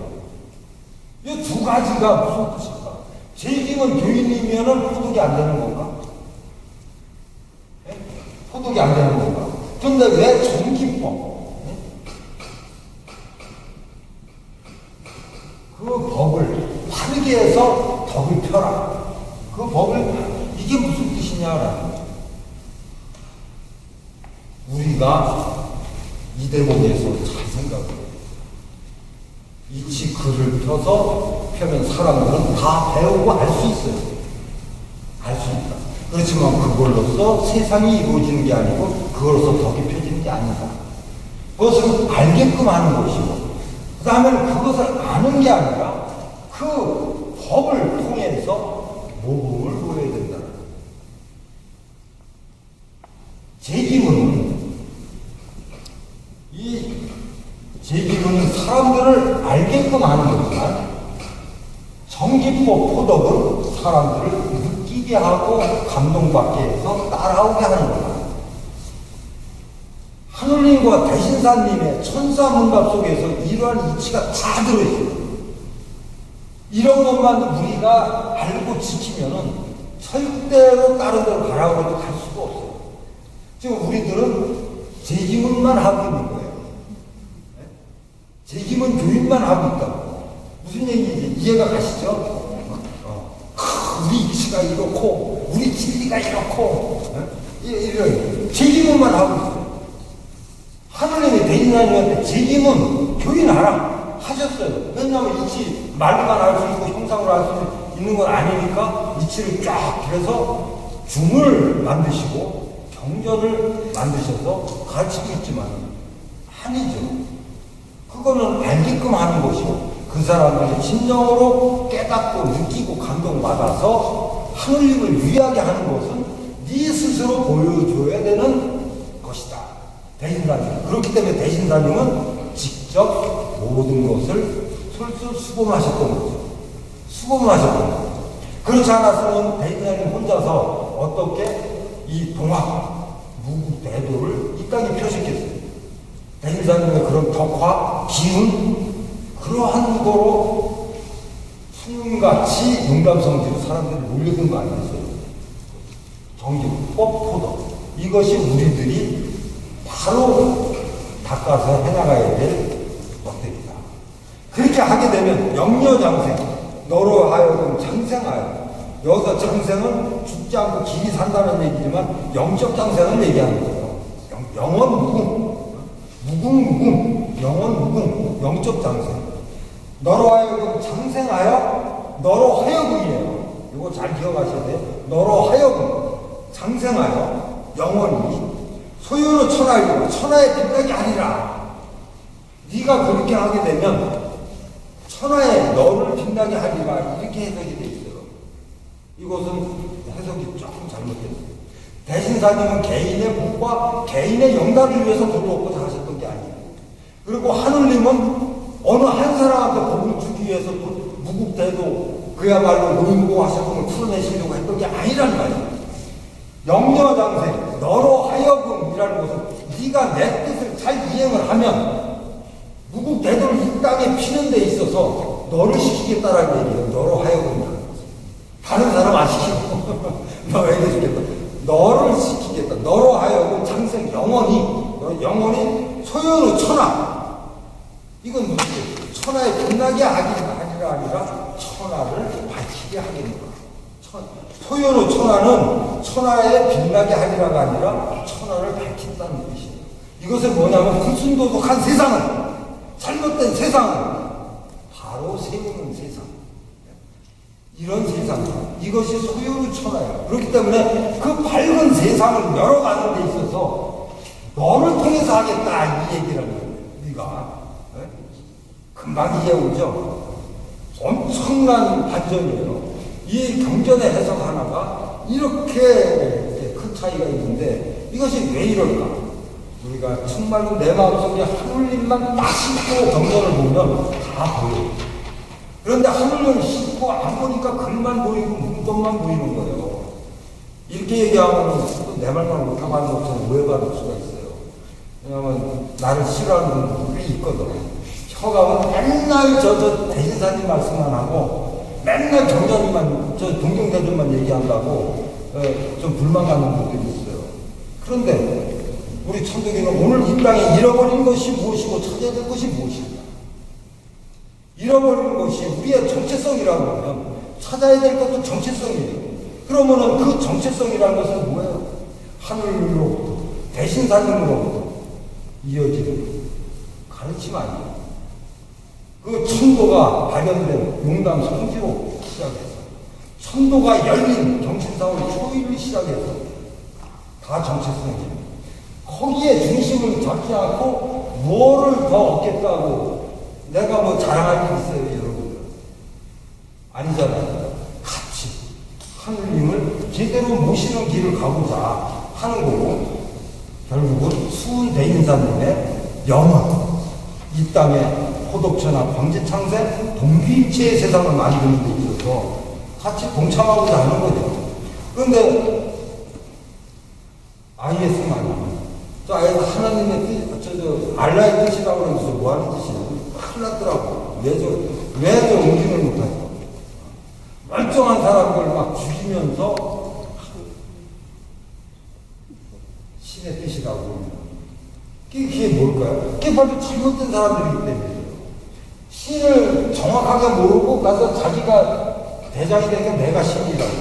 이 두 가지가 무슨 뜻일까? 제기문 교인이면은 포독이 안 되는 건가? 네? 포독이 안 되는 건가? 근데 왜 정기법? 그 법을 바르게 해서 덕을 펴라. 그 법을 이게 무슨 뜻이냐라는 거죠. 우리가 이 대목에서 잘 생각해요. 이치 글을 펴서 펴면 사람들은 다 배우고 알 수 있어요. 알 수 있다. 그렇지만 그걸로서 세상이 이루어지는 게 아니고 그걸로서 덕이 펴지는 게 아니다. 그것을 알게끔 하는 것이고 그 다음에는 그것을 아는 게 아니라 그 법을 통해서 모범을 보여야 된다. 제기문은 이 제기문은 사람들을 알게끔 하는 거지만 정기법 포덕은 사람들을 느끼게 하고 감동받게 해서 따라오게 하는 거다. 하늘님과 대신사님의 천사문답 속에서 이러한 이치가 다 들어있어요. 이런 것만 우리가 알고 지키면은 절대로 다른 데로 가라고 해도 갈 수가 없어요. 지금 우리들은 제기문만 하고 있는 거예요. 제기문 교육만 하고 있다고. 무슨 얘기인지 이해가 가시죠? 우리 이치가 이렇고 우리 진리가 이렇고 이런 제기문만 하고 있어요. 하느님이 대인사님한테 제기문 교인하라 하셨어요. 왜냐하면 이치 말만 할 수 있고 형상으로 할 수 있는 건 아니니까 이치를 쫙 해서 중을 만드시고 경전을 만드셔서 가르치고 있지만 아니죠. 그거는 알게끔 하는 것이고 그 사람들이 진정으로 깨닫고 느끼고 감동받아서 하느님을 위하게 하는 것은 네 스스로 보여줘야 되는 것이다. 대신사님. 그렇기 때문에 대신사님은 직접 모든 것을 솔솔 수범하셨던 거죠. 수범하셨던 거죠. 그렇지 않았으면 대신사님 혼자서 어떻게 이 동학, 무국대도를 이 땅에 펴셨겠어요. 대신사님의 그런 덕화, 기운, 그러한 거로 수능같이 용감성지로 사람들이 몰려든 거 아니겠어요? 정기법, 포덕. 이것이 우리들이 바로 닦아서 해나가야 될 것들이다. 그렇게 하게 되면 영려장생, 너로 하여금 장생하여. 여기서 장생은 죽지 않고 길이 산다는 얘기지만 영적 장생을 얘기하는 거예요. 영원 무궁. 무궁, 영원 무궁, 영적 장생. 너로 하여금 장생하여, 너로 하여금이에요. 이거 잘 기억하셔야 돼요. 너로 하여금 장생하여, 영원히 소유로 천하이고 천하의 빛나게 하리라. 네가 그렇게 하게 되면 천하에 너를 빛나게 하리라. 이렇게 해석이 돼 있어요. 이것은 해석이 조금 잘못됐어요. 대신사님은 개인의 복과 개인의 영달을 위해서 돈을 얻고자 하셨던 게 아니에요. 그리고 하늘님은 어느 한 사람한테 복을 주기 위해서 무국대도 그야말로 노인고 하셨던 걸 풀어내시려고 했던 게 아니란 말이에요. 영려장생, 너로 하여금이라는 것은 네가 내 뜻을 잘 이행을 하면 무국대도를 이 땅에 피는 데 있어서 너를 시키겠다라는 얘기예요. 너로 하여금이라는 것은. 다른 사람 안 시키고 너에게 주겠다. 너를 시키겠다. 너로 하여금 장생 영원히 소유로 천하. 이건 무슨 뜻이에요? 천하에 빛나게 하기가 아니라 천하를 밝히게 하겠노라. 소유로 천하는 천하에 빛나게 하기라가 아니라 천하를 밝힌다는 뜻이에요. 이것은 뭐냐면 불순도덕한 세상을, 잘못된 세상을 바로 세우는 세상. 이런 세상, 이것이 소유로 천하예요. 그렇기 때문에 그 밝은 세상을 열어가는 데 있어서 너를 통해서 하겠다 이 얘기라는 거예요. 네가 금방 이해오죠? 엄청난 반전이에요. 이 경전의 해석 하나가 이렇게 큰 차이가 있는데 이것이 왜 이럴까? 우리가 정말로 내 마음속에 하늘님만 딱 싣고 경전을 보면 다 보여요. 그런데 하늘님 싣고 안 보니까 글만 보이고 문법만 보이는 거예요. 이렇게 얘기하면 내 말만 못하고 하는 것처럼 오해받을 수가 있어요. 왜냐하면 나를 싫어하는 분들이 있거든. 혀가 맨날 저 대신사님 말씀만 하고 맨날 경전이만 저 동경대전만 얘기한다고 좀 불만하는 분들이 있어요. 그런데 우리 천도교는 오늘 이 땅에 잃어버린 것이 무엇이고 찾아야 될 것이 무엇인가? 잃어버린 것이 우리의 정체성이라고 하면 찾아야 될 것도 정체성이에요. 그러면은 그 정체성이라는 것은 뭐예요? 하늘로부터 대신사님으로부터 이어지는 가르침 아니에요. 그 천도가 발견된 용담 성지로 시작해서 천도가 열린 경신사월 초일을 시작해서 다 정체성이에요. 거기에 중심을 잡지 않고 뭐를 더 얻겠다고 내가 뭐 자랑할 게 있어요, 여러분들? 아니잖아요. 같이 하느님을 제대로 모시는 길을 가고자 하는 거고, 결국은 수은 대인사님의 영원 이 땅에 호덕천하 광제창세 동기일체의 세상을 만드는 데 있어서 같이 동참하고자 하는 거죠. 그런데 IS는 아니에요. 저 하나님의 뜻, 알라의 뜻이라고 그러면서 뭐 하는 뜻이에요? 큰일 났더라고. 왜 저 응징을 못하죠? 멀쩡한 사람들 막 죽이면서 신의 뜻이라고. 그게 뭘까요? 그게 바로 잘못된 사람들이기 때문이에요. 신을 정확하게 모르고 가서 자기가 대장이 되게 내가 신이라고.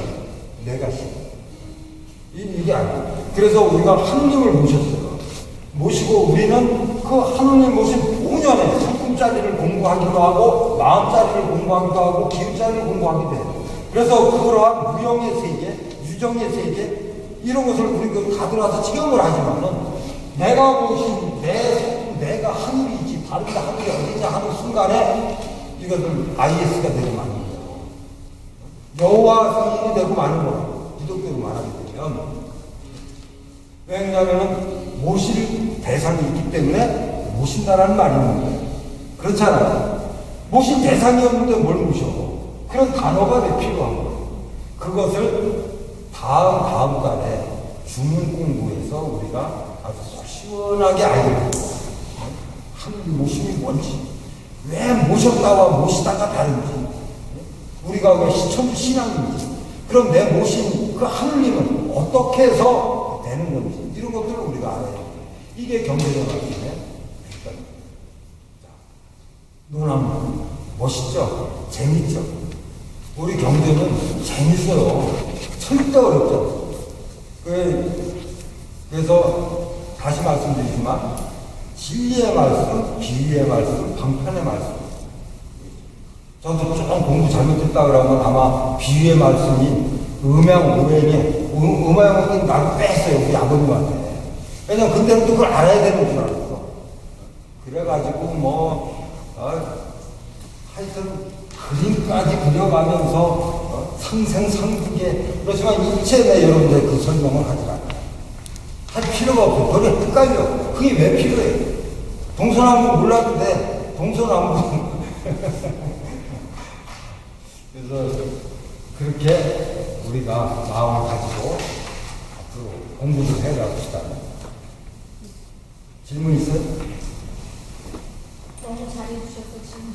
내가 신. 이게 아니에요. 그래서 우리가 하느님을 모셨어요. 모시고 우리는 그 하느님 모신 5년에 성품짜리를 공부하기도 하고 마음짜리를 공부하기도 하고 기운짜리를 공부하기도 해요. 그래서 그러한 무형의 세계, 유정의 세계 이런 것을 우리가 다 들어와서 체험을 하지만은 내가 모신 내 성품, 내가 하늘이지 다른 데 하늘이 어디냐 하는 순간에 이것을 IS가 되고 마는 거예요. 여호와 성인이 되고 마는 거예요. 기독교로 말하게 되면. 왜냐하면 모실 대상이 있기 때문에 모신다라는 말이 있는 거예요. 그렇잖아요. 모신 대상이 없는데 뭘 모셔? 그런 단어가 왜 필요한 거예요? 그것을 다음 달에 주문 공부해서 우리가 아주 시원하게 알게 되고 하느님 모심이 뭔지, 왜 모셨다와 모시다가 다른지, 우리가 왜 시천부 신앙인지, 그럼 내 모신 그 하느님은 어떻게 해서 되는 건지 이런 것들을 우리가 알아야 돼요. 이게 경제적 말씀에 논하면 멋있죠? 재밌죠? 우리 경제는 재밌어요. 절대 어렵죠? 그래서 다시 말씀드리지만 진리의 말씀, 비유의 말씀, 방편의 말씀. 저도 조금 공부 잘못했다 그러면 아마 비유의 말씀이 음양오행에 음양오행이 나를 뺐어요. 우리 아버님한테. 왜냐면 그때는 그걸 알아야 되는 줄 알았어. 그래가지고 하여튼 그림까지 그려가면서 상생상극에 그렇지만 일체내 여러분들 그 설명을 하지 않아요. 할 필요가 없어요. 그게 헷갈려. 그게 왜 필요해? 동서남북 몰라도 돼. 동서남북. 그래서 그렇게 우리가 마음을 가지고 앞으로 공부를 해나갑시다. 질문 있어요? 너무 잘해주셔서 질문.